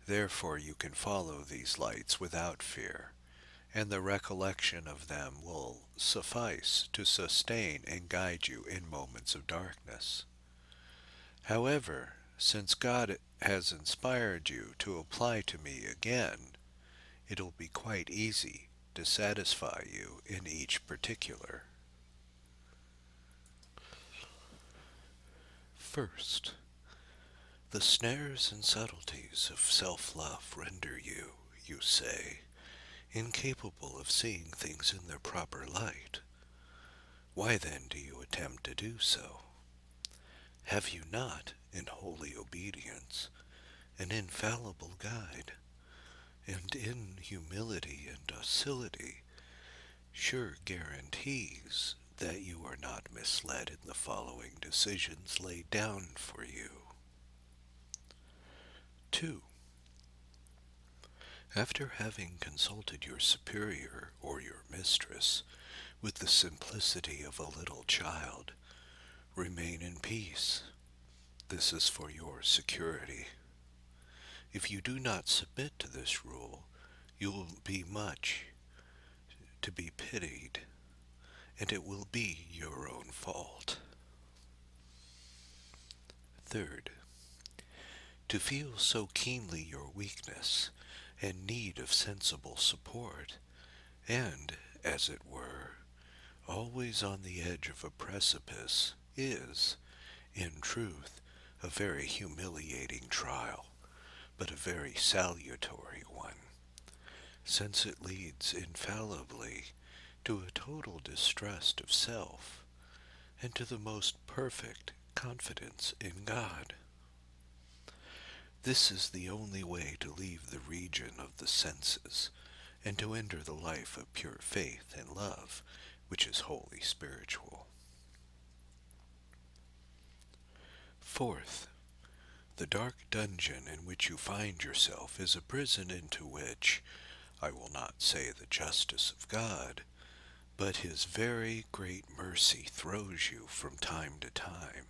Therefore you can follow these lights without fear, and the recollection of them will suffice to sustain and guide you in moments of darkness. However, since God has inspired you to apply to me again, it'll be quite easy to satisfy you in each particular. First, the snares and subtleties of self-love render you, you say, incapable of seeing things in their proper light. Why then do you attempt to do so? Have you not, in holy obedience, an infallible guide, and in humility and docility, sure guarantees that you are not misled in the following decisions laid down for you? 2. After having consulted your superior or your mistress with the simplicity of a little child, remain in peace. This is for your security. If you do not submit to this rule, You'll be much to be pitied, and it will be your own fault. Third, to feel so keenly your weakness and need of sensible support, and, as it were, always on the edge of a precipice, is, in truth, a very humiliating trial, but a very salutary one, since it leads infallibly to a total distrust of self, and to the most perfect confidence in God. This is the only way to leave the region of the senses, and to enter the life of pure faith and love, which is wholly spiritual. Fourth, the dark dungeon in which you find yourself is a prison into which, I will not say the justice of God, but his very great mercy throws you from time to time,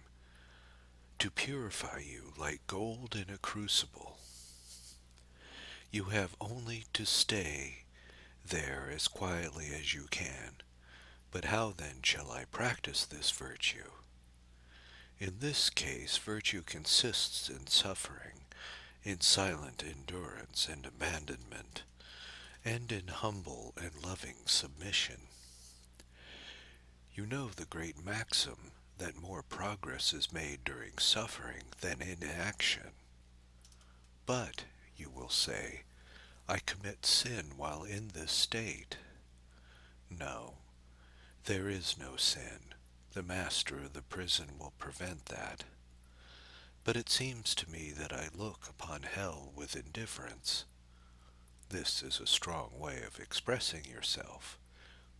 to purify you like gold in a crucible. You have only to stay there as quietly as you can. But how then shall I practice this virtue? In this case, virtue consists in suffering, in silent endurance and abandonment, and in humble and loving submission. You know the great maxim that more progress is made during suffering than in action. But, you will say, I commit sin while in this state. No, there is no sin. The master of the prison will prevent that. But it seems to me that I look upon hell with indifference. This is a strong way of expressing yourself,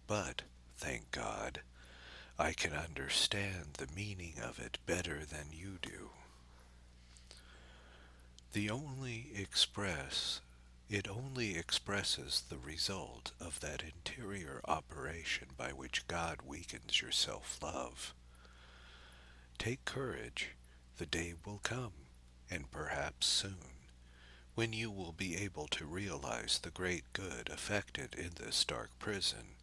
but, thank God, I can understand the meaning of it better than you do. It only expresses the result of that interior operation by which God weakens your self-love. Take courage, the day will come, and perhaps soon, when you will be able to realize the great good effected in this dark prison.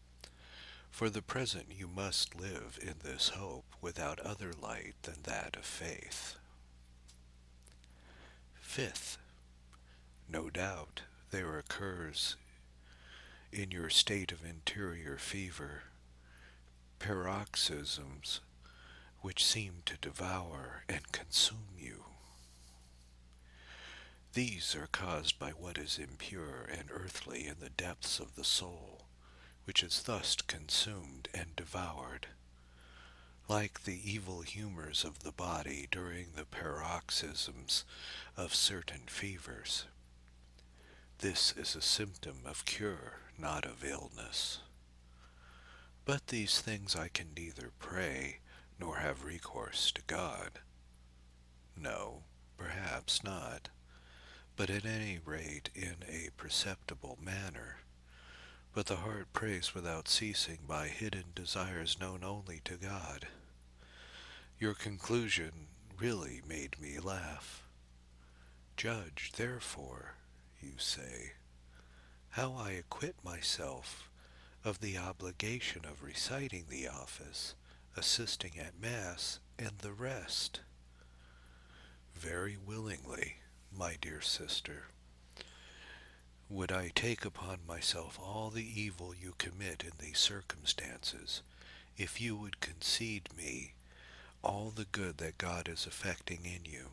For the present you must live in this hope without other light than that of faith. Fifth, no doubt there occurs in your state of interior fever paroxysms which seem to devour and consume you. These are caused by what is impure and earthly in the depths of the soul, which is thus consumed and devoured, like the evil humors of the body during the paroxysms of certain fevers. This is a symptom of cure, not of illness. But these things I can neither pray nor have recourse to God. No, perhaps not, but at any rate in a perceptible manner. But the heart prays without ceasing by hidden desires known only to God. Your conclusion really made me laugh. Judge, therefore, you say, how I acquit myself of the obligation of reciting the office, assisting at Mass, and the rest. Very willingly, my dear sister, would I take upon myself all the evil you commit in these circumstances, if you would concede me all the good that God is effecting in you.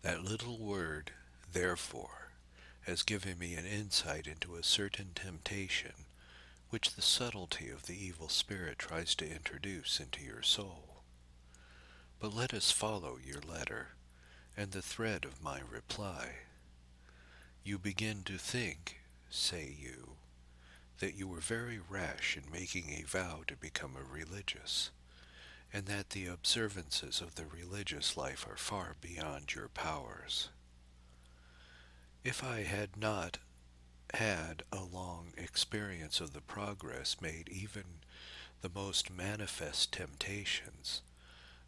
That little word, therefore, has given me an insight into a certain temptation which the subtlety of the evil spirit tries to introduce into your soul. But let us follow your letter and the thread of my reply. You begin to think, say you, that you were very rash in making a vow to become a religious, and that the observances of the religious life are far beyond your powers. If I had not had a long experience of the progress made even the most manifest temptations,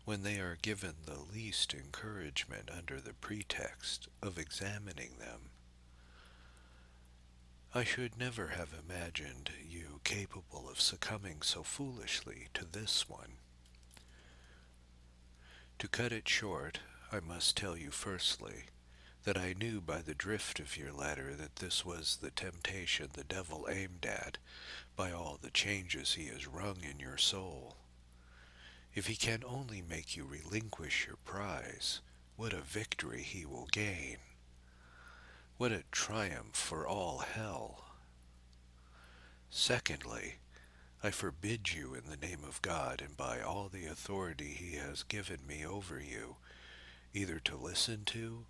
when they are given the least encouragement under the pretext of examining them, I should never have imagined you capable of succumbing so foolishly to this one. To cut it short, I must tell you firstly that I knew by the drift of your letter that this was the temptation the devil aimed at by all the changes he has wrung in your soul. If he can only make you relinquish your prize, what a victory he will gain! What a triumph for all hell! Secondly, I forbid you in the name of God and by all the authority he has given me over you, either to listen to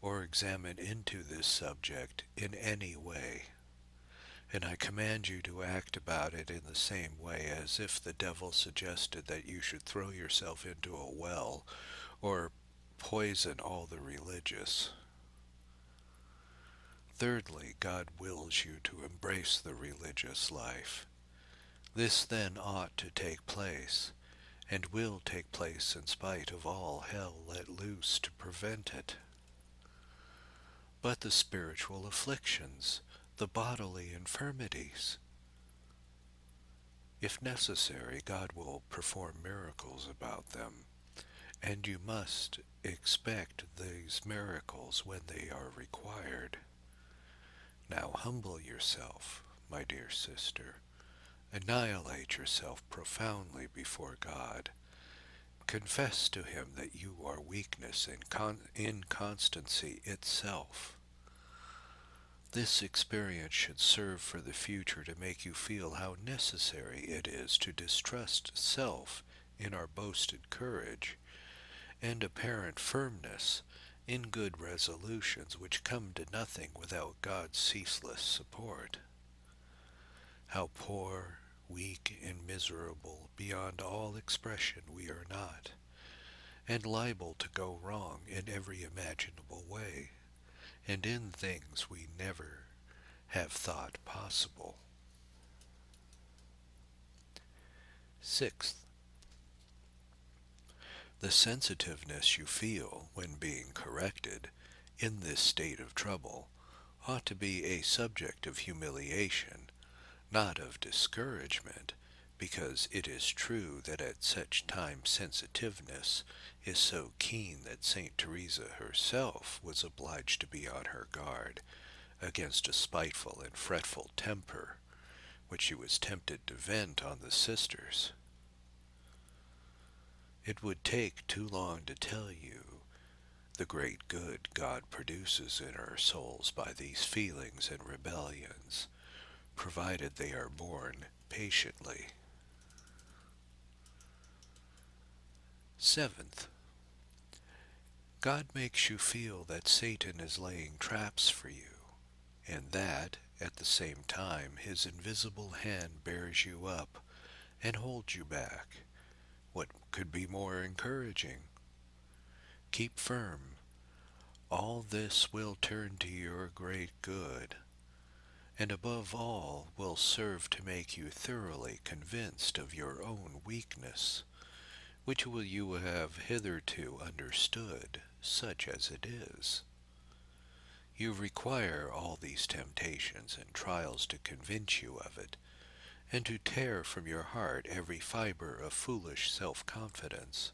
or examine into this subject in any way. And I command you to act about it in the same way as if the devil suggested that you should throw yourself into a well or poison all the religious. Thirdly, God wills you to embrace the religious life. This then ought to take place, and will take place in spite of all hell let loose to prevent it. But the spiritual afflictions, the bodily infirmities, if necessary, God will perform miracles about them, and you must expect these miracles when they are required. Now humble yourself, my dear sister. Annihilate yourself profoundly before God. Confess to him that you are weakness and inconstancy itself. This experience should serve for the future to make you feel how necessary it is to distrust self in our boasted courage and apparent firmness in good resolutions which come to nothing without God's ceaseless support. How poor, weak, and miserable beyond all expression we are not, and liable to go wrong in every imaginable way, and in things we never have thought possible. Sixth, the sensitiveness you feel when being corrected in this state of trouble ought to be a subject of humiliation, not of discouragement, because it is true that at such times sensitiveness is so keen that Saint Teresa herself was obliged to be on her guard against a spiteful and fretful temper, which she was tempted to vent on the sisters. It would take too long to tell you the great good God produces in our souls by these feelings and rebellions, provided they are borne patiently. Seventh, God makes you feel that Satan is laying traps for you, and that, at the same time, his invisible hand bears you up and holds you back. What could be more encouraging? Keep firm. All this will turn to your great good, and above all will serve to make you thoroughly convinced of your own weakness, which will you have hitherto understood, such as it is. You require all these temptations and trials to convince you of it, and to tear from your heart every fiber of foolish self-confidence.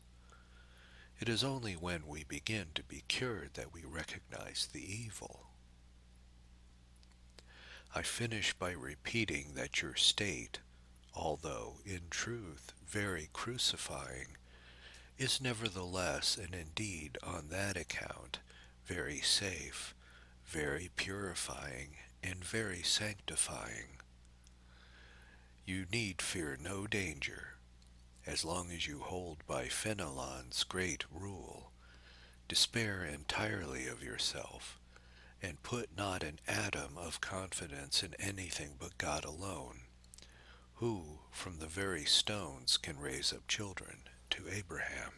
It is only when we begin to be cured that we recognize the evil. I finish by repeating that your state, although in truth very crucifying, is nevertheless, and indeed on that account, very safe, very purifying, and very sanctifying. You need fear no danger, as long as you hold by Fenelon's great rule. Despair entirely of yourself, and put not an atom of confidence in anything but God alone, who from the very stones can raise up children to Abraham.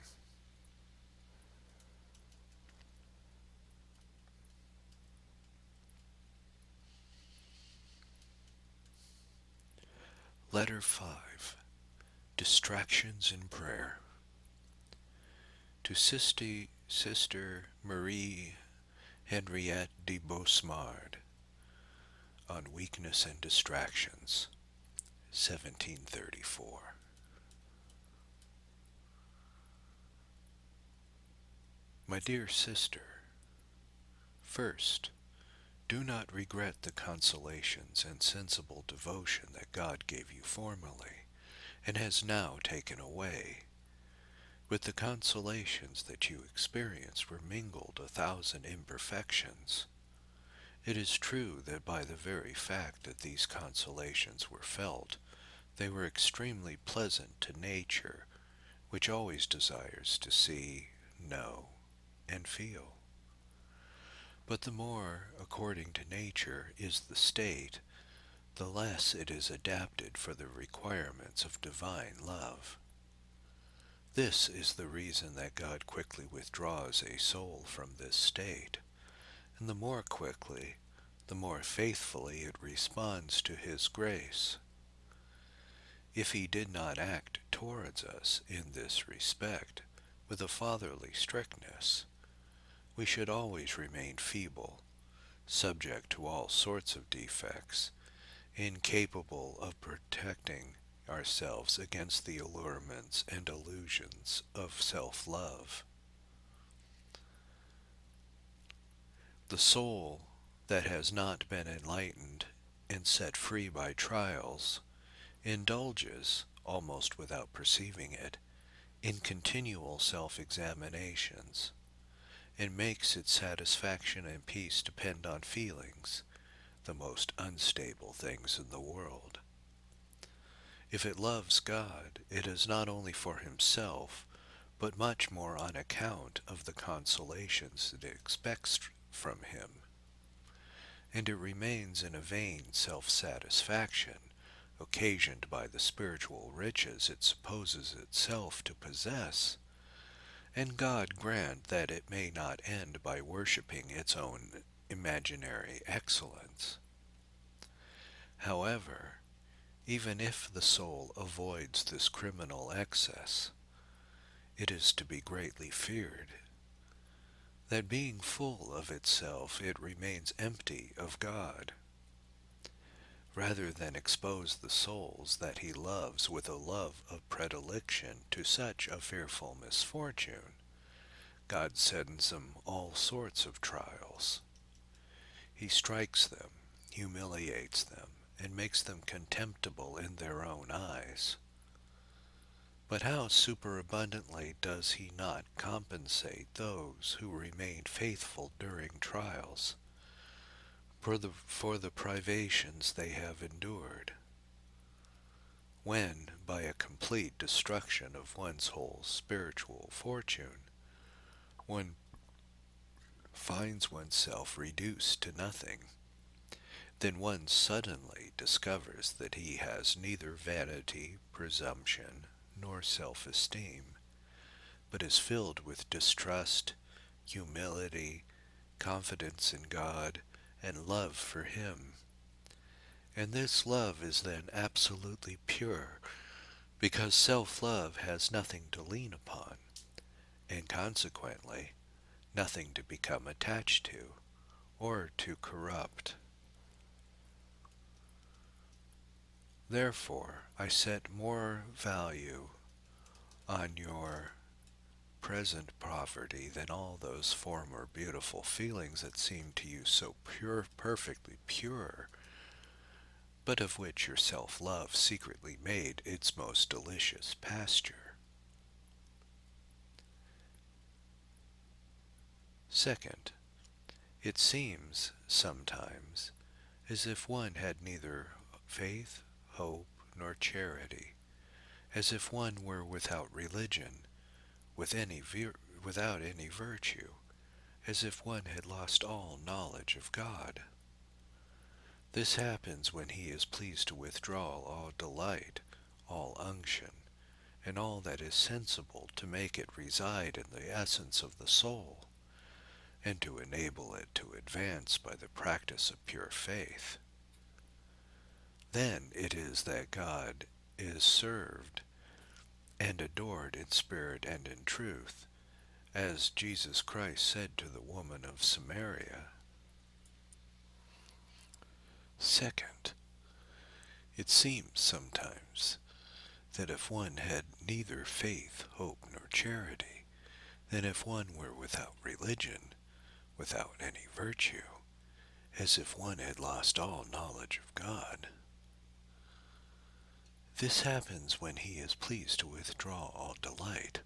Letter 5. Distractions in Prayer. To Sister Marie Henriette de Bosmard. on Weakness and Distractions, 1734. My dear sister, first, do not regret the consolations and sensible devotion that God gave you formerly, and has now taken away. With the consolations that you experienced were mingled 1,000 imperfections. It is true that by the very fact that these consolations were felt, they were extremely pleasant to nature, which always desires to see, know, and feel. But the more, according to nature, is the state, the less it is adapted for the requirements of divine love. This is the reason that God quickly withdraws a soul from this state, and the more quickly, the more faithfully it responds to His grace. If He did not act towards us in this respect with a fatherly strictness, we should always remain feeble, subject to all sorts of defects, incapable of protecting ourselves against the allurements and illusions of self-love. The soul that has not been enlightened and set free by trials indulges, almost without perceiving it, in continual self-examinations, and makes its satisfaction and peace depend on feelings, the most unstable things in the world. If it loves God, it is not only for himself, but much more on account of the consolations it expects from him. And it remains in a vain self-satisfaction, occasioned by the spiritual riches it supposes itself to possess, and God grant that it may not end by worshipping its own imaginary excellence. However, even if the soul avoids this criminal excess, it is to be greatly feared that being full of itself it remains empty of God. Rather than expose the souls that he loves with a love of predilection to such a fearful misfortune, God sends them all sorts of trials. He strikes them, humiliates them, and makes them contemptible in their own eyes. But how superabundantly does he not compensate those who remain faithful during trials for the privations they have endured, when, by a complete destruction of one's whole spiritual fortune, one finds oneself reduced to nothing. Then one suddenly discovers that he has neither vanity, presumption, nor self-esteem, but is filled with distrust, humility, confidence in God, and love for him. And this love is then absolutely pure, because self-love has nothing to lean upon, and consequently nothing to become attached to, or to corrupt. Therefore, I set more value on your present poverty than all those former beautiful feelings that seemed to you so pure, perfectly pure, but of which your self-love secretly made its most delicious pasture. Second, it seems sometimes as if one had neither faith, hope, nor charity, as if one were without religion, without any virtue, as if one had lost all knowledge of God. This happens when he is pleased to withdraw all delight, all unction, and all that is sensible to make it reside in the essence of the soul, and to enable it to advance by the practice of pure faith. Then it is that God is served and adored in spirit and in truth, as Jesus Christ said to the woman of Samaria, Second, it seems sometimes that if one had neither faith, hope, nor charity, then if one were without religion, without any virtue, as if one had lost all knowledge of God. This happens when he is pleased to withdraw all delight,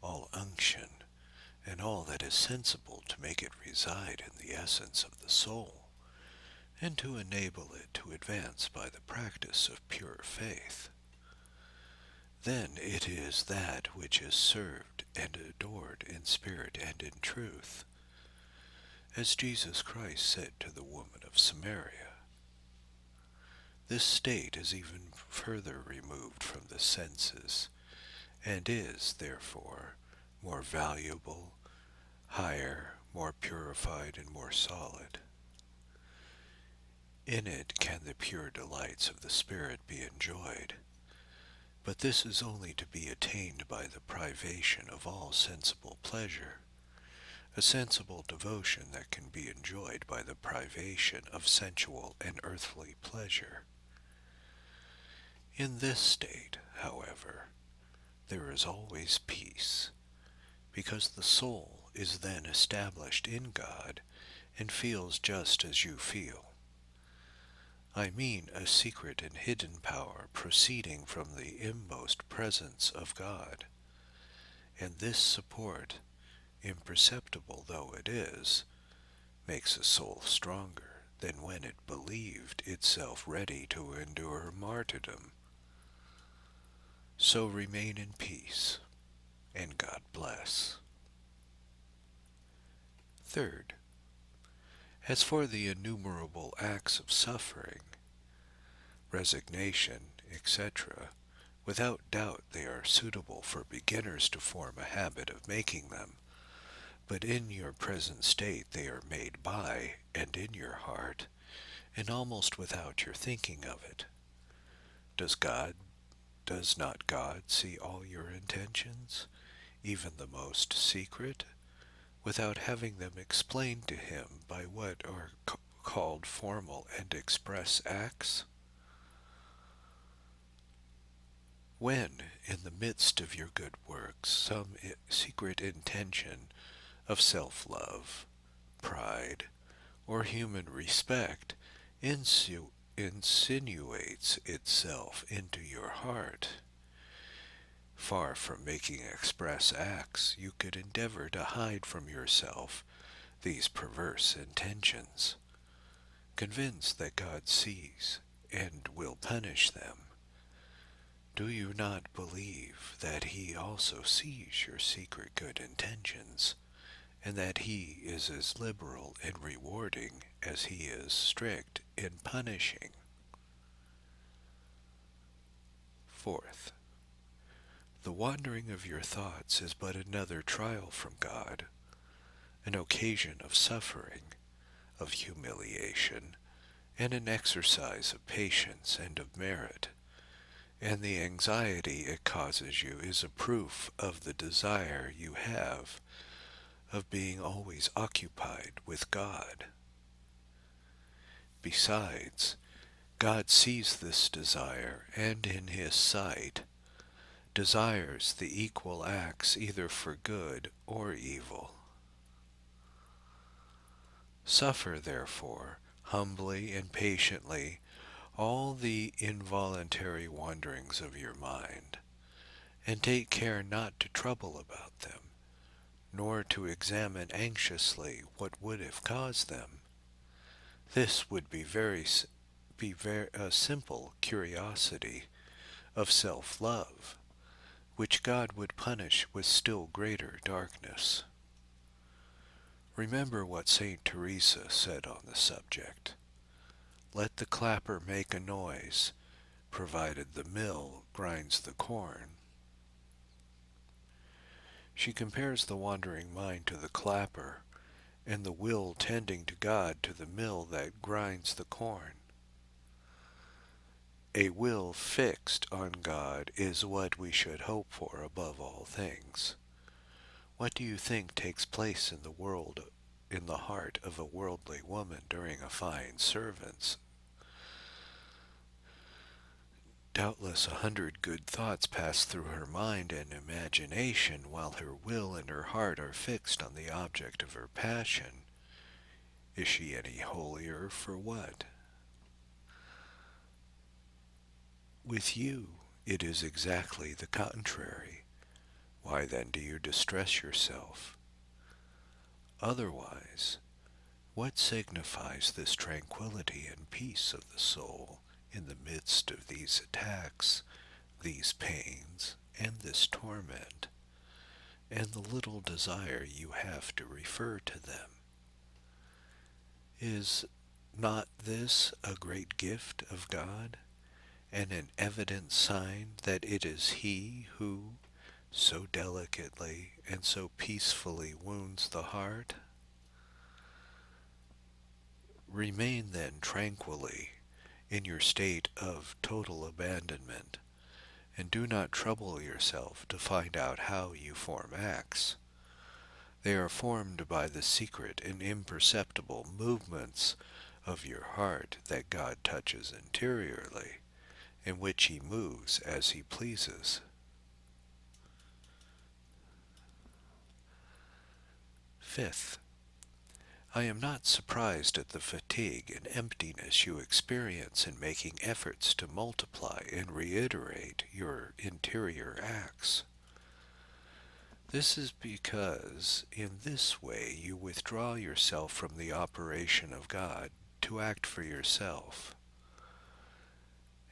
all unction, and all that is sensible to make it reside in the essence of the soul, and to enable it to advance by the practice of pure faith. Then it is that which is served and adored in spirit and in truth, as Jesus Christ said to the woman of Samaria. This state is even further removed from the senses, and is, therefore, more valuable, higher, more purified, and more solid. In it can the pure delights of the Spirit be enjoyed, but this is only to be attained by the privation of all sensible pleasure, a sensible devotion that can be enjoyed by the privation of sensual and earthly pleasure. In this state, however, there is always peace, because the soul is then established in God and feels just as you feel. I mean a secret and hidden power proceeding from the inmost presence of God, and this support, imperceptible though it is, makes a soul stronger than when it believed itself ready to endure martyrdom. So remain in peace, and God bless. Third, as for the innumerable acts of suffering, resignation, etc., without doubt they are suitable for beginners to form a habit of making them, but in your present state they are made by and in your heart, and almost without your thinking of it. Does not God see all your intentions, even the most secret, without having them explained to him by what are called formal and express acts? When, in the midst of your good works, some secret intention of self-love, pride, or human respect insinuates itself into your heart, far from making express acts, you could endeavor to hide from yourself these perverse intentions, convinced that God sees and will punish them. Do you not believe that he also sees your secret good intentions, and that he is as liberal in rewarding as he is strict in punishing? Fourth, the wandering of your thoughts is but another trial from God, an occasion of suffering, of humiliation, and an exercise of patience and of merit, and the anxiety it causes you is a proof of the desire you have of being always occupied with God. Besides, God sees this desire, and in his sight desires the equal acts either for good or evil. Suffer, therefore, humbly and patiently all the involuntary wanderings of your mind, and take care not to trouble about them, nor to examine anxiously what would have caused them. This would be a simple curiosity of self-love, which God would punish with still greater darkness. Remember what Saint Teresa said on the subject. Let the clapper make a noise, provided the mill grinds the corn. She compares the wandering mind to the clapper, and the will tending to God to the mill that grinds the corn. A will fixed on God is what we should hope for above all things. What do you think takes place in the heart of a worldly woman during a fine servant's Doubtless 100 good thoughts pass through her mind and imagination while her will and her heart are fixed on the object of her passion. Is she any holier for what? With you it is exactly the contrary. Why then do you distress yourself? Otherwise, what signifies this tranquillity and peace of the soul in the midst of these attacks, these pains, and this torment, and the little desire you have to refer to them? Is not this a great gift of God, and an evident sign that it is He who, so delicately and so peacefully wounds the heart? Remain then tranquilly in your state of total abandonment, and do not trouble yourself to find out how you form acts. They are formed by the secret and imperceptible movements of your heart that God touches interiorly, in which He moves as He pleases. Fifth, I am not surprised at the fatigue and emptiness you experience in making efforts to multiply and reiterate your interior acts. This is because in this way you withdraw yourself from the operation of God to act for yourself,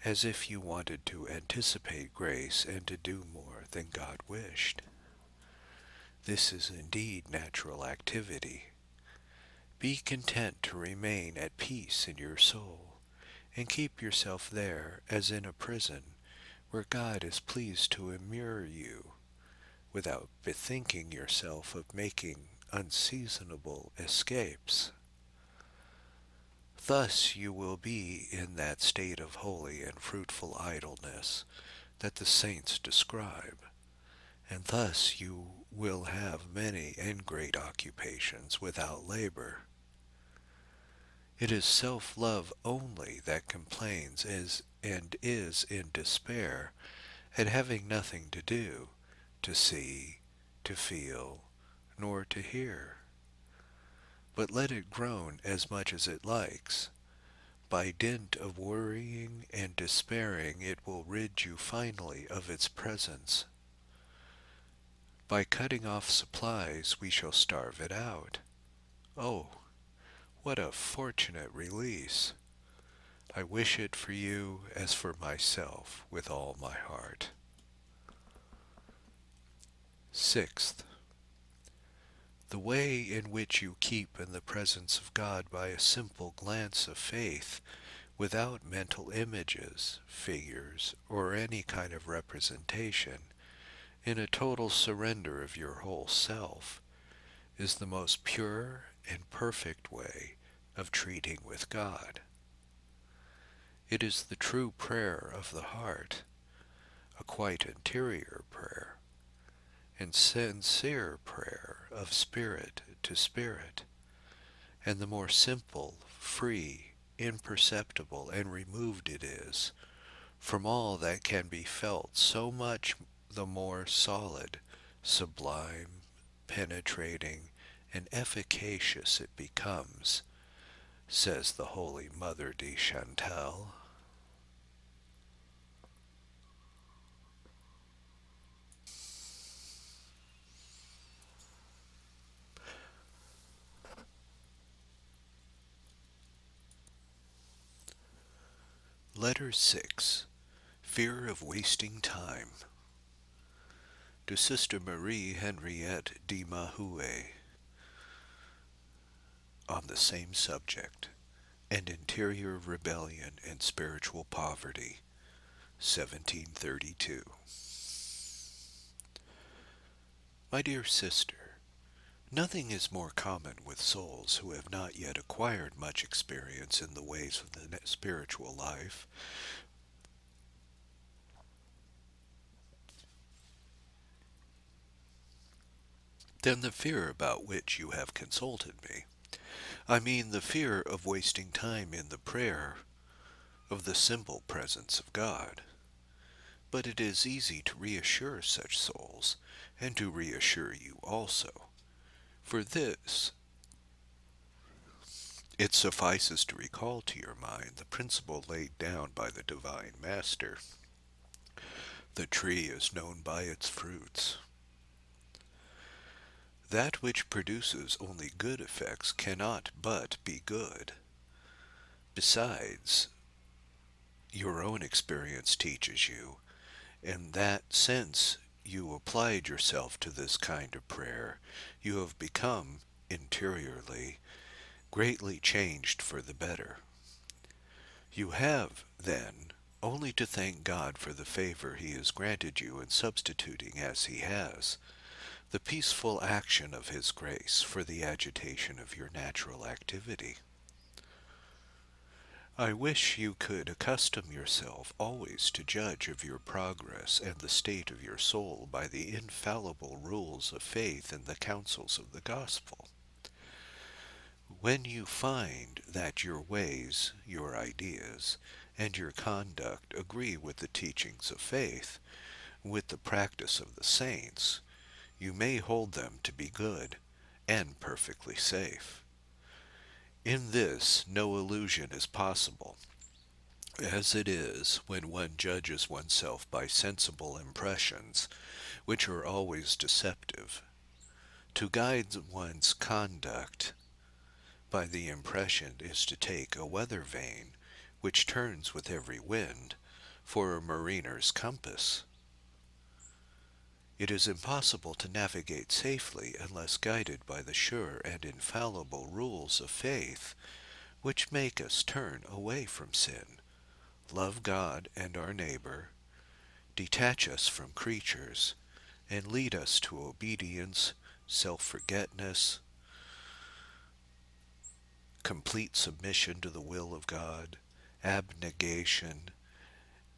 as if you wanted to anticipate grace and to do more than God wished. This is indeed natural activity. Be content to remain at peace in your soul, and keep yourself there as in a prison, where God is pleased to immure you, without bethinking yourself of making unseasonable escapes. Thus you will be in that state of holy and fruitful idleness that the saints describe, and thus you will have many and great occupations without labor. It is self-love only that complains and is in despair at having nothing to do, to see, to feel, nor to hear. But let it groan as much as it likes. By dint of worrying and despairing it will rid you finally of its presence. By cutting off supplies we shall starve it out. Oh, what a fortunate release! I wish it for you as for myself with all my heart. Sixth, the way in which you keep in the presence of God by a simple glance of faith, without mental images, figures, or any kind of representation, in a total surrender of your whole self, is the most pure and perfect way of treating with God. It is the true prayer of the heart, a quite interior prayer, and sincere prayer of spirit to spirit, and the more simple, free, imperceptible, and removed it is from all that can be felt, so much the more solid, sublime, penetrating, and efficacious it becomes, says the Holy Mother de Chantal. Letter 6. Fear of wasting time. To Sister Marie Henriette de Mahouet, on the same subject, and interior rebellion and spiritual poverty, 1732. My dear sister, nothing is more common with souls who have not yet acquired much experience in the ways of the spiritual life than the fear about which you have consulted me. I mean the fear of wasting time in the prayer of the simple presence of God. But it is easy to reassure such souls, and to reassure you also. For this, it suffices to recall to your mind the principle laid down by the Divine Master. The tree is known by its fruits. That which produces only good effects cannot but be good. Besides, your own experience teaches you, and that since you applied yourself to this kind of prayer, you have become, interiorly, greatly changed for the better. You have, then, only to thank God for the favor he has granted you in substituting as he has, the peaceful action of his grace for the agitation of your natural activity. I wish you could accustom yourself always to judge of your progress and the state of your soul by the infallible rules of faith and the counsels of the gospel. When you find that your ways, your ideas, and your conduct agree with the teachings of faith, with the practice of the saints, you may hold them to be good and perfectly safe. In this no illusion is possible, as it is when one judges oneself by sensible impressions, which are always deceptive. To guide one's conduct by the impression is to take a weather vane, which turns with every wind, for a mariner's compass. It is impossible to navigate safely unless guided by the sure and infallible rules of faith, which make us turn away from sin, love God and our neighbor, detach us from creatures, and lead us to obedience, self-forgetfulness, complete submission to the will of God, abnegation,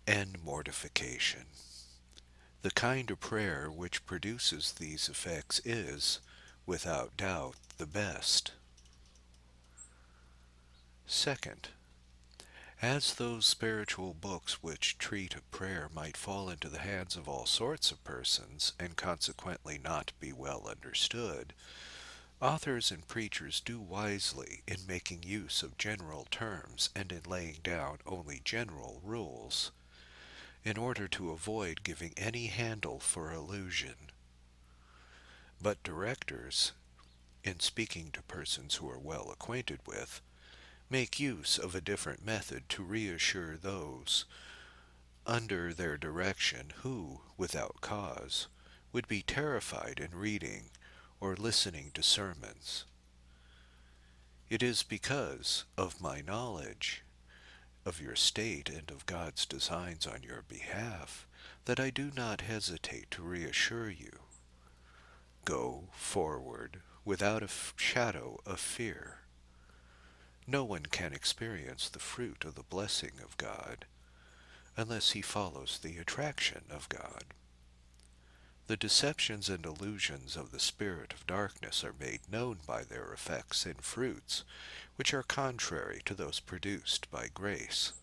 and mortification. The kind of prayer which produces these effects is, without doubt, the best. Second, as those spiritual books which treat of prayer might fall into the hands of all sorts of persons, and consequently not be well understood, authors and preachers do wisely in making use of general terms and in laying down only general rules, in order to avoid giving any handle for illusion. But directors, in speaking to persons who are well acquainted with, make use of a different method to reassure those under their direction who, without cause, would be terrified in reading or listening to sermons. It is because of my knowledge of your state and of God's designs on your behalf that I do not hesitate to reassure you. Go forward without a shadow of fear. No one can experience the fruit of the blessing of God unless he follows the attraction of God. The deceptions and illusions of the spirit of darkness are made known by their effects and fruits, which are contrary to those produced by grace.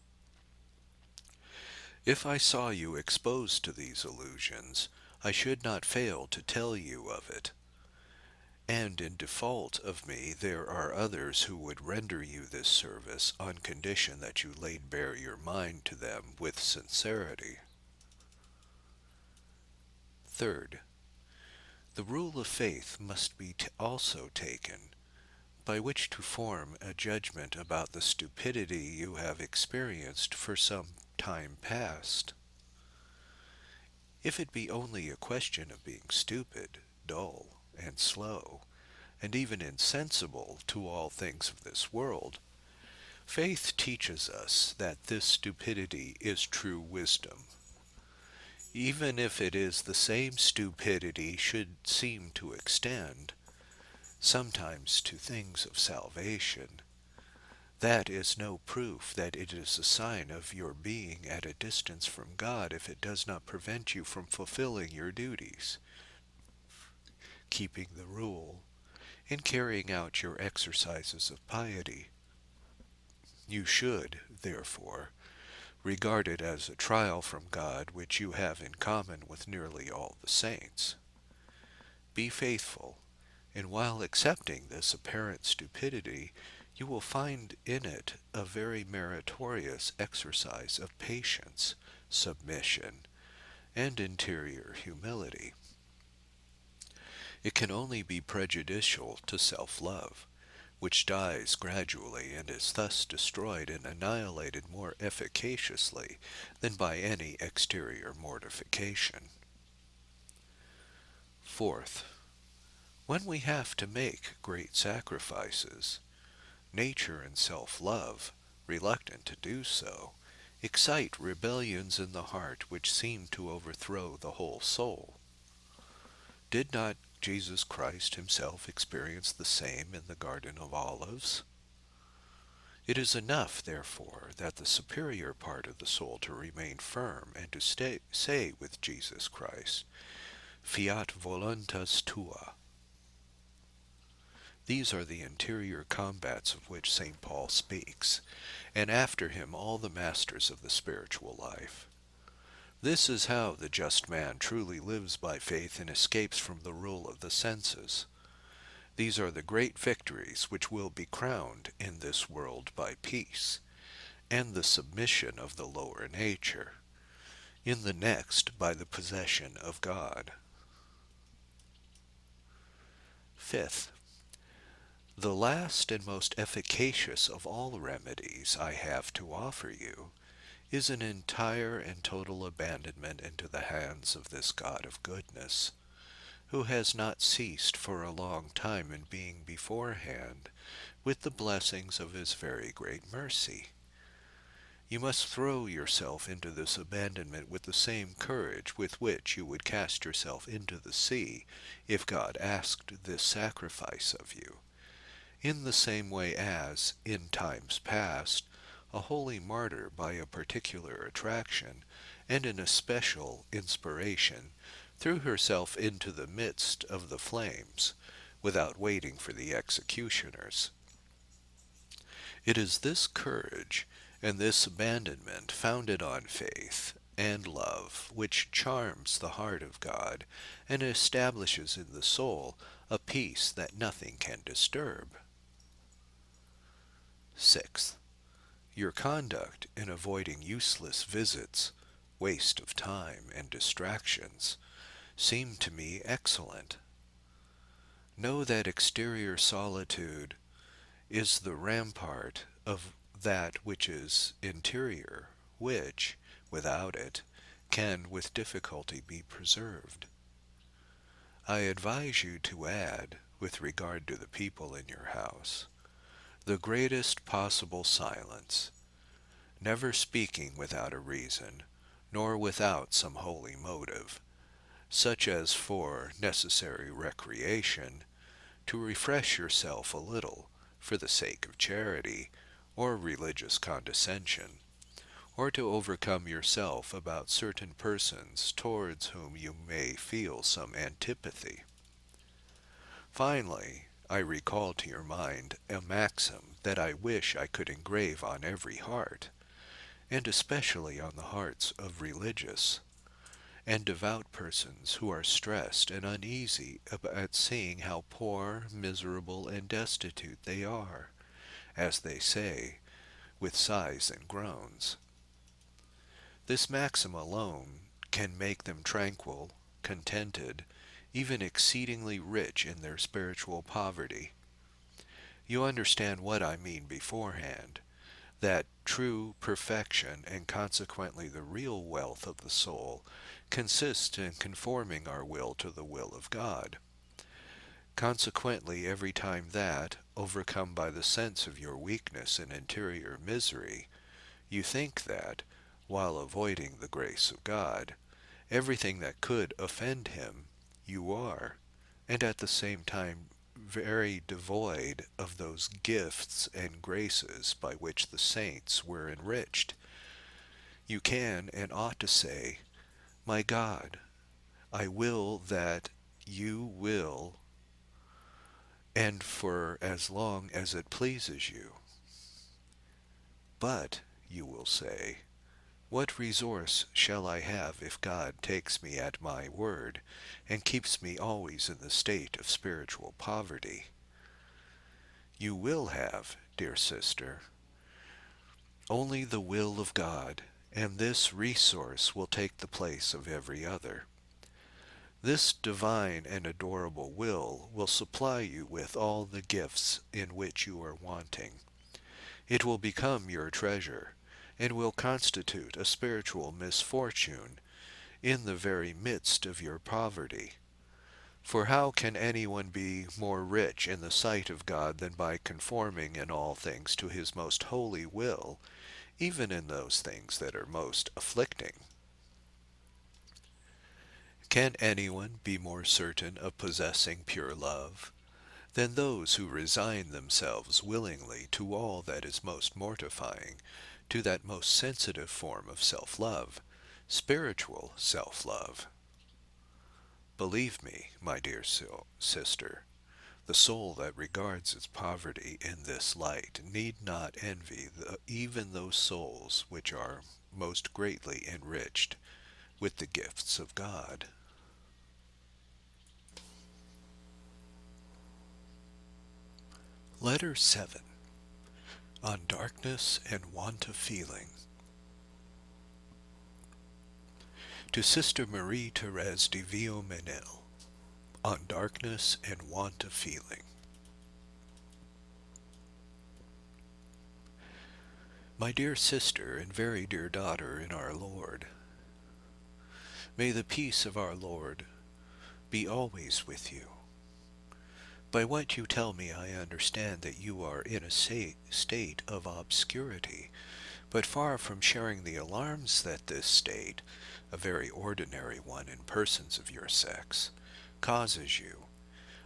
If I saw you exposed to these illusions, I should not fail to tell you of it. And in default of me there are others who would render you this service on condition that you laid bare your mind to them with sincerity. Third, the rule of faith must be also taken, by which to form a judgment about the stupidity you have experienced for some time past. If it be only a question of being stupid, dull, and slow, and even insensible to all things of this world, faith teaches us that this stupidity is true wisdom. Even if it is the same stupidity should seem to extend, sometimes to things of salvation, that is no proof that it is a sign of your being at a distance from God if it does not prevent you from fulfilling your duties, keeping the rule, and carrying out your exercises of piety. You should, therefore, Regard it as a trial from God which you have in common with nearly all the saints. Be faithful, and while accepting this apparent stupidity, you will find in it a very meritorious exercise of patience, submission, and interior humility. It can only be prejudicial to self-love, which dies gradually and is thus destroyed and annihilated more efficaciously than by any exterior mortification. Fourth, when we have to make great sacrifices, nature and self-love, reluctant to do so, excite rebellions in the heart which seem to overthrow the whole soul. Did not Jesus Christ himself experience the same in the Garden of Olives? It is enough, therefore, that the superior part of the soul to remain firm and to say with Jesus Christ, Fiat voluntas tua. These are the interior combats of which St. Paul speaks, and after him all the masters of the spiritual life. This is how the just man truly lives by faith and escapes from the rule of the senses. These are the great victories which will be crowned in this world by peace, and the submission of the lower nature, in the next by the possession of God. Fifth, the last and most efficacious of all remedies I have to offer you is an entire and total abandonment into the hands of this God of goodness, who has not ceased for a long time in being beforehand with the blessings of his very great mercy. You must throw yourself into this abandonment with the same courage with which you would cast yourself into the sea if God asked this sacrifice of you, in the same way as, in times past, a holy martyr by a particular attraction and an especial inspiration threw herself into the midst of the flames, without waiting for the executioners. It is this courage and this abandonment founded on faith and love which charms the heart of God and establishes in the soul a peace that nothing can disturb. Sixth, your conduct in avoiding useless visits, waste of time, and distractions seem to me excellent. Know that exterior solitude is the rampart of that which is interior, which, without it, can with difficulty be preserved. I advise you to add, with regard to the people in your house, the greatest possible silence, never speaking without a reason, nor without some holy motive, such as for necessary recreation, to refresh yourself a little, for the sake of charity, or religious condescension, or to overcome yourself about certain persons towards whom you may feel some antipathy. Finally, I recall to your mind a maxim that I wish I could engrave on every heart, and especially on the hearts of religious and devout persons who are stressed and uneasy about seeing how poor, miserable, and destitute they are, as they say, with sighs and groans. This maxim alone can make them tranquil, contented, even exceedingly rich in their spiritual poverty. You understand what I mean beforehand, that true perfection, and consequently the real wealth of the soul, consists in conforming our will to the will of God. Consequently, every time that, overcome by the sense of your weakness and interior misery, you think that, while avoiding the grace of God, everything that could offend him, you are, and at the same time very devoid of those gifts and graces by which the saints were enriched, you can and ought to say, My God, I will that you will, and for as long as it pleases you. But, you will say, What resource shall I have if God takes me at my word, and keeps me always in the state of spiritual poverty? You will have, dear sister, only the will of God, and this resource will take the place of every other. This divine and adorable will supply you with all the gifts in which you are wanting. It will become your treasure, and will constitute a spiritual misfortune in the very midst of your poverty. For how can anyone be more rich in the sight of God than by conforming in all things to his most holy will, even in those things that are most afflicting? Can anyone be more certain of possessing pure love than those who resign themselves willingly to all that is most mortifying, to that most sensitive form of self-love, spiritual self-love? Believe me, my dear sister, the soul that regards its poverty in this light need not envy even those souls which are most greatly enriched with the gifts of God. Letter 7. On Darkness and Want of Feeling. To Sister Marie-Thérèse de Viomenil, on Darkness and Want of Feeling. My dear sister and very dear daughter in our Lord, may the peace of our Lord be always with you. By what you tell me, I understand that you are in a state of obscurity, but far from sharing the alarms that this state, a very ordinary one in persons of your sex, causes you.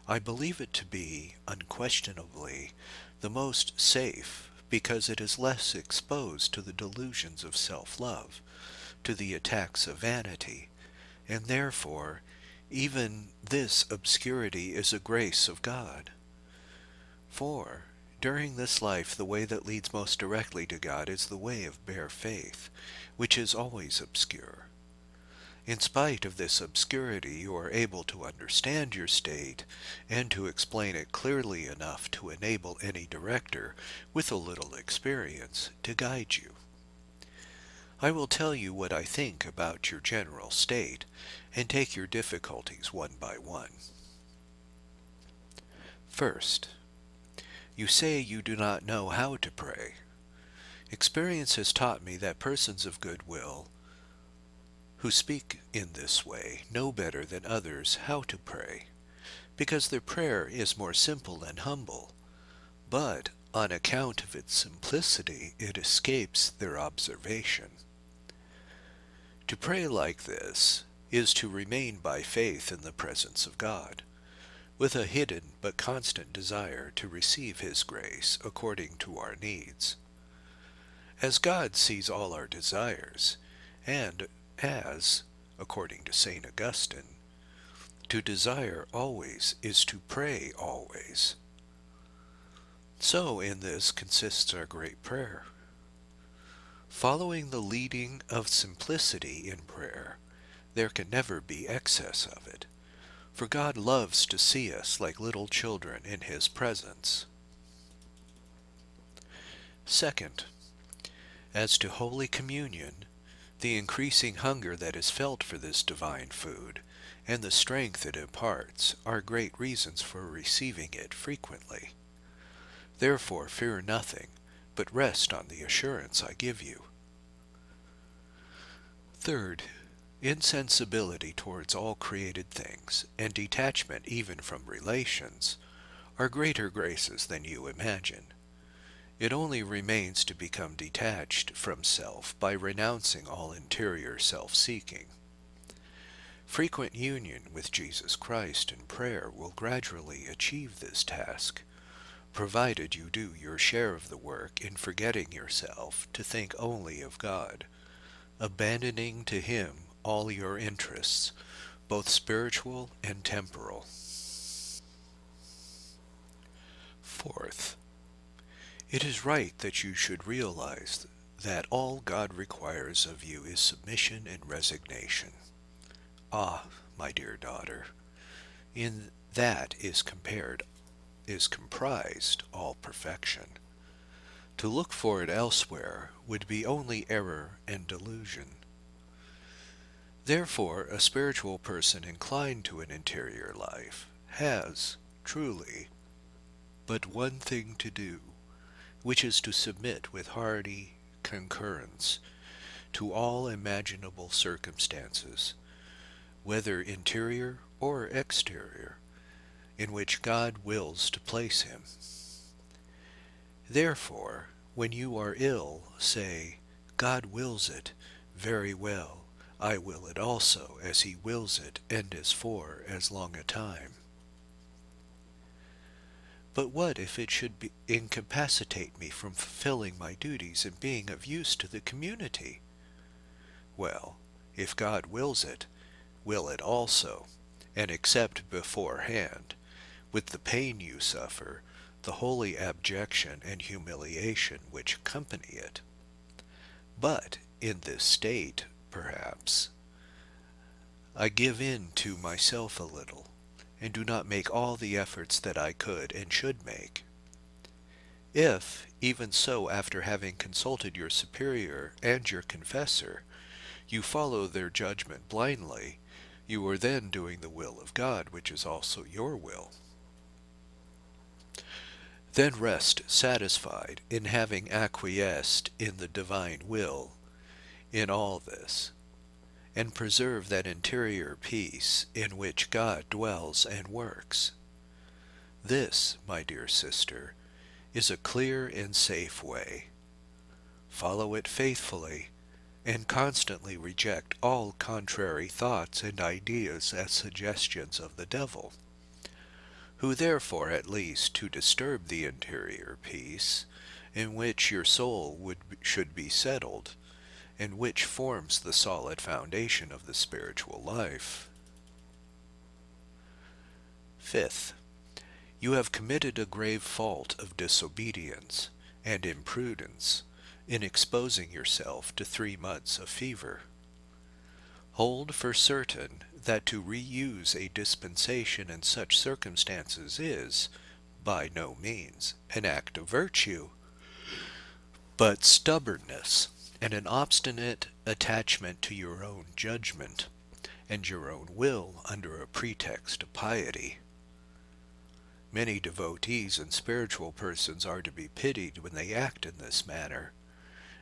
I believe it to be unquestionably the most safe, because it is less exposed to the delusions of self-love, to the attacks of vanity, and therefore even this obscurity is a grace of God. For during this life the way that leads most directly to God is the way of bare faith, which is always obscure. In spite of this obscurity, you are able to understand your state and to explain it clearly enough to enable any director with a little experience to guide you. I will tell you what I think about your general state, and take your difficulties one by one. First, you say you do not know how to pray. Experience has taught me that persons of good will, who speak in this way, know better than others how to pray, because their prayer is more simple and humble, but on account of its simplicity it escapes their observation. To pray like this is to remain by faith in the presence of God, with a hidden but constant desire to receive His grace according to our needs. As God sees all our desires, and as, according to St. Augustine, to desire always is to pray always, so in this consists our great prayer. Following the leading of simplicity in prayer, there can never be excess of it, for God loves to see us like little children in His presence. Second, as to Holy Communion, the increasing hunger that is felt for this divine food, and the strength it imparts, are great reasons for receiving it frequently. Therefore fear nothing, but rest on the assurance I give you. Third, insensibility towards all created things, and detachment even from relations, are greater graces than you imagine. It only remains to become detached from self by renouncing all interior self-seeking. Frequent union with Jesus Christ in prayer will gradually achieve this task, provided you do your share of the work in forgetting yourself to think only of God, abandoning to Him all your interests, both spiritual and temporal. Fourth, it is right that you should realize that all God requires of you is submission and resignation. Ah, my dear daughter, in that is comprised all perfection. To look for it elsewhere would be only error and delusion. Therefore, a spiritual person inclined to an interior life has, truly, but one thing to do, which is to submit with hearty concurrence to all imaginable circumstances, whether interior or exterior, in which God wills to place him. Therefore, when you are ill, say, God wills it, very well, I will it also, as he wills it, and as for as long a time. But what if it should incapacitate me from fulfilling my duties and being of use to the community? Well, if God wills it, will it also, and accept beforehand, with the pain you suffer, the holy abjection and humiliation which accompany it. But in this state, perhaps, I give in to myself a little, and do not make all the efforts that I could and should make. If, even so, after having consulted your superior and your confessor, you follow their judgment blindly, you are then doing the will of God, which is also your will. Then rest satisfied in having acquiesced in the divine will in all this, and preserve that interior peace in which God dwells and works. This, my dear sister, is a clear and safe way. Follow it faithfully, and constantly reject all contrary thoughts and ideas as suggestions of the devil, who therefore at least to disturb the interior peace, in which your soul should be settled, and which forms the solid foundation of the spiritual life. Fifth, you have committed a grave fault of disobedience and imprudence in exposing yourself to 3 months of fever. Hold for certain that to reuse a dispensation in such circumstances is, by no means, an act of virtue, but stubbornness and an obstinate attachment to your own judgment and your own will under a pretext of piety. Many devotees and spiritual persons are to be pitied when they act in this manner,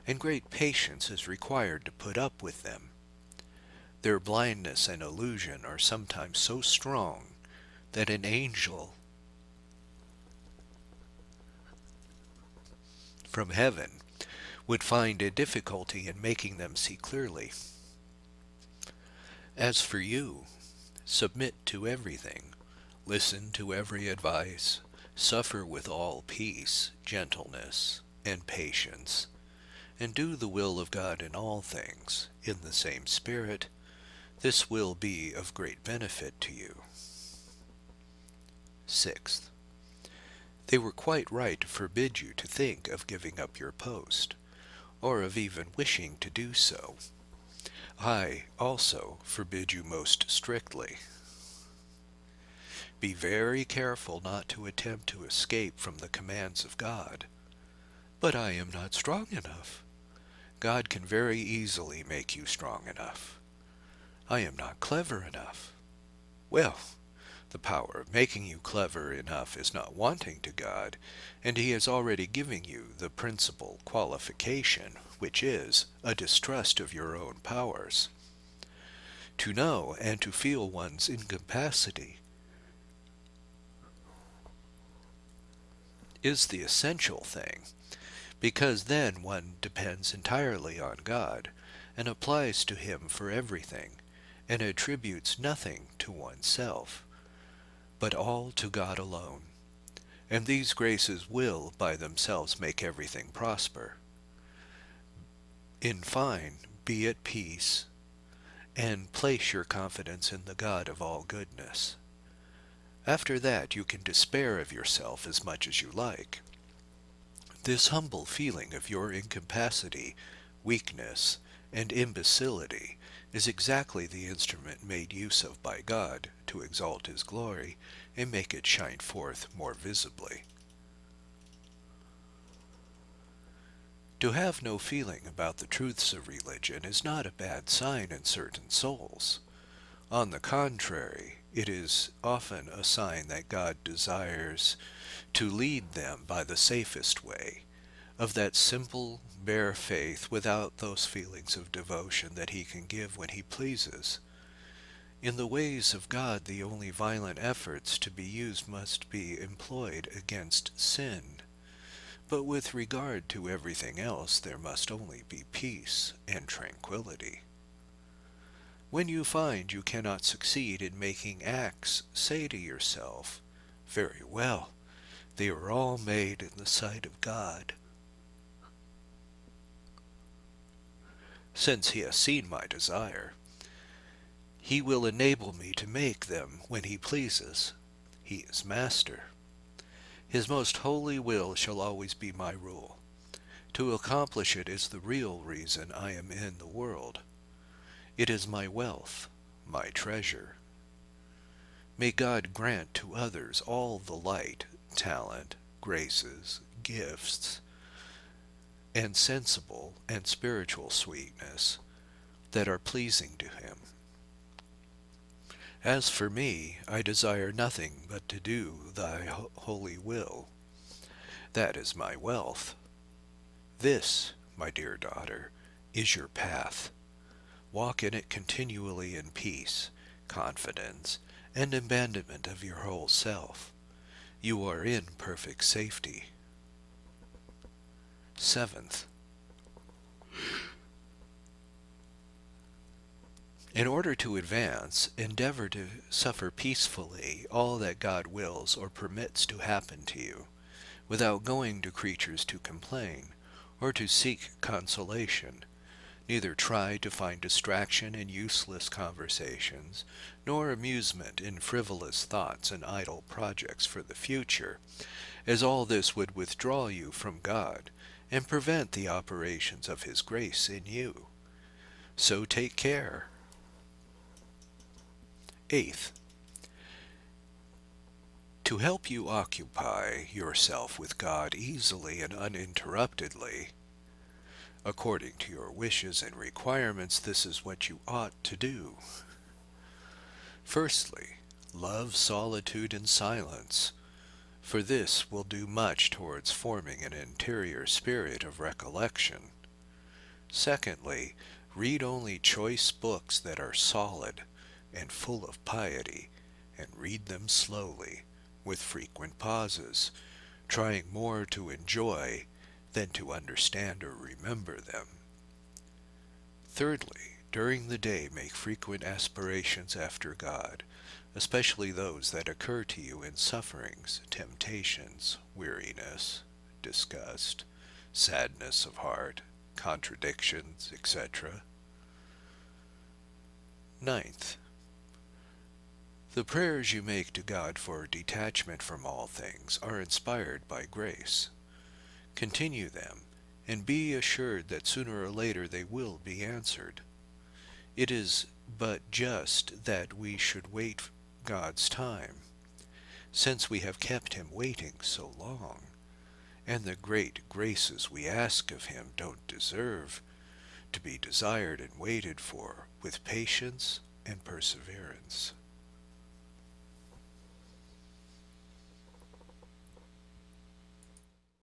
and great patience is required to put up with them. Their blindness and illusion are sometimes so strong that an angel from heaven would find a difficulty in making them see clearly. As for you, submit to everything, listen to every advice, suffer with all peace, gentleness, and patience, and do the will of God in all things, in the same spirit. This will be of great benefit to you. Sixth, they were quite right to forbid you to think of giving up your post, or of even wishing to do so. I also forbid you most strictly. Be very careful not to attempt to escape from the commands of God. But I am not strong enough. God can very easily make you strong enough. I am not clever enough. Well, the power of making you clever enough is not wanting to God, and he is already giving you the principal qualification, which is a distrust of your own powers. To know and to feel one's incapacity is the essential thing, because then one depends entirely on God, and applies to him for everything, and attributes nothing to oneself, but all to God alone. And these graces will by themselves make everything prosper. In fine, be at peace, and place your confidence in the God of all goodness. After that you can despair of yourself as much as you like. This humble feeling of your incapacity, weakness, and imbecility is exactly the instrument made use of by God to exalt his glory and make it shine forth more visibly. To have no feeling about the truths of religion is not a bad sign in certain souls. On the contrary, it is often a sign that God desires to lead them by the safest way, of that simple, bare faith without those feelings of devotion that he can give when he pleases. In the ways of God, the only violent efforts to be used must be employed against sin. But with regard to everything else, there must only be peace and tranquility. When you find you cannot succeed in making acts, say to yourself, "Very well, they are all made in the sight of God. Since he has seen my desire, he will enable me to make them when he pleases. He is master. His most holy will shall always be my rule. To accomplish it is the real reason I am in the world. It is my wealth, my treasure. May God grant to others all the light, talent, graces, gifts, and sensible and spiritual sweetness that are pleasing to him. As for me, I desire nothing but to do thy holy will. That is my wealth. This, my dear daughter, is your path. Walk in it continually in peace, confidence, and abandonment of your whole self. You are in perfect safety. Seventh, in order to advance, endeavor to suffer peacefully all that God wills or permits to happen to you, without going to creatures to complain, or to seek consolation. Neither try to find distraction in useless conversations, nor amusement in frivolous thoughts and idle projects for the future, as all this would withdraw you from God, and prevent the operations of his grace in you. So take care. Eighth, to help you occupy yourself with God easily and uninterruptedly, according to your wishes and requirements, this is what you ought to do. Firstly, love solitude and silence, for this will do much towards forming an interior spirit of recollection. Secondly, read only choice books that are solid and full of piety, and read them slowly, with frequent pauses, trying more to enjoy than to understand or remember them. Thirdly, during the day make frequent aspirations after God, especially those that occur to you in sufferings, temptations, weariness, disgust, sadness of heart, contradictions, etc. Ninth, the prayers you make to God for detachment from all things are inspired by grace. Continue them, and be assured that sooner or later they will be answered. It is but just that we should wait God's time, since we have kept him waiting so long, and the great graces we ask of him don't deserve to be desired and waited for with patience and perseverance.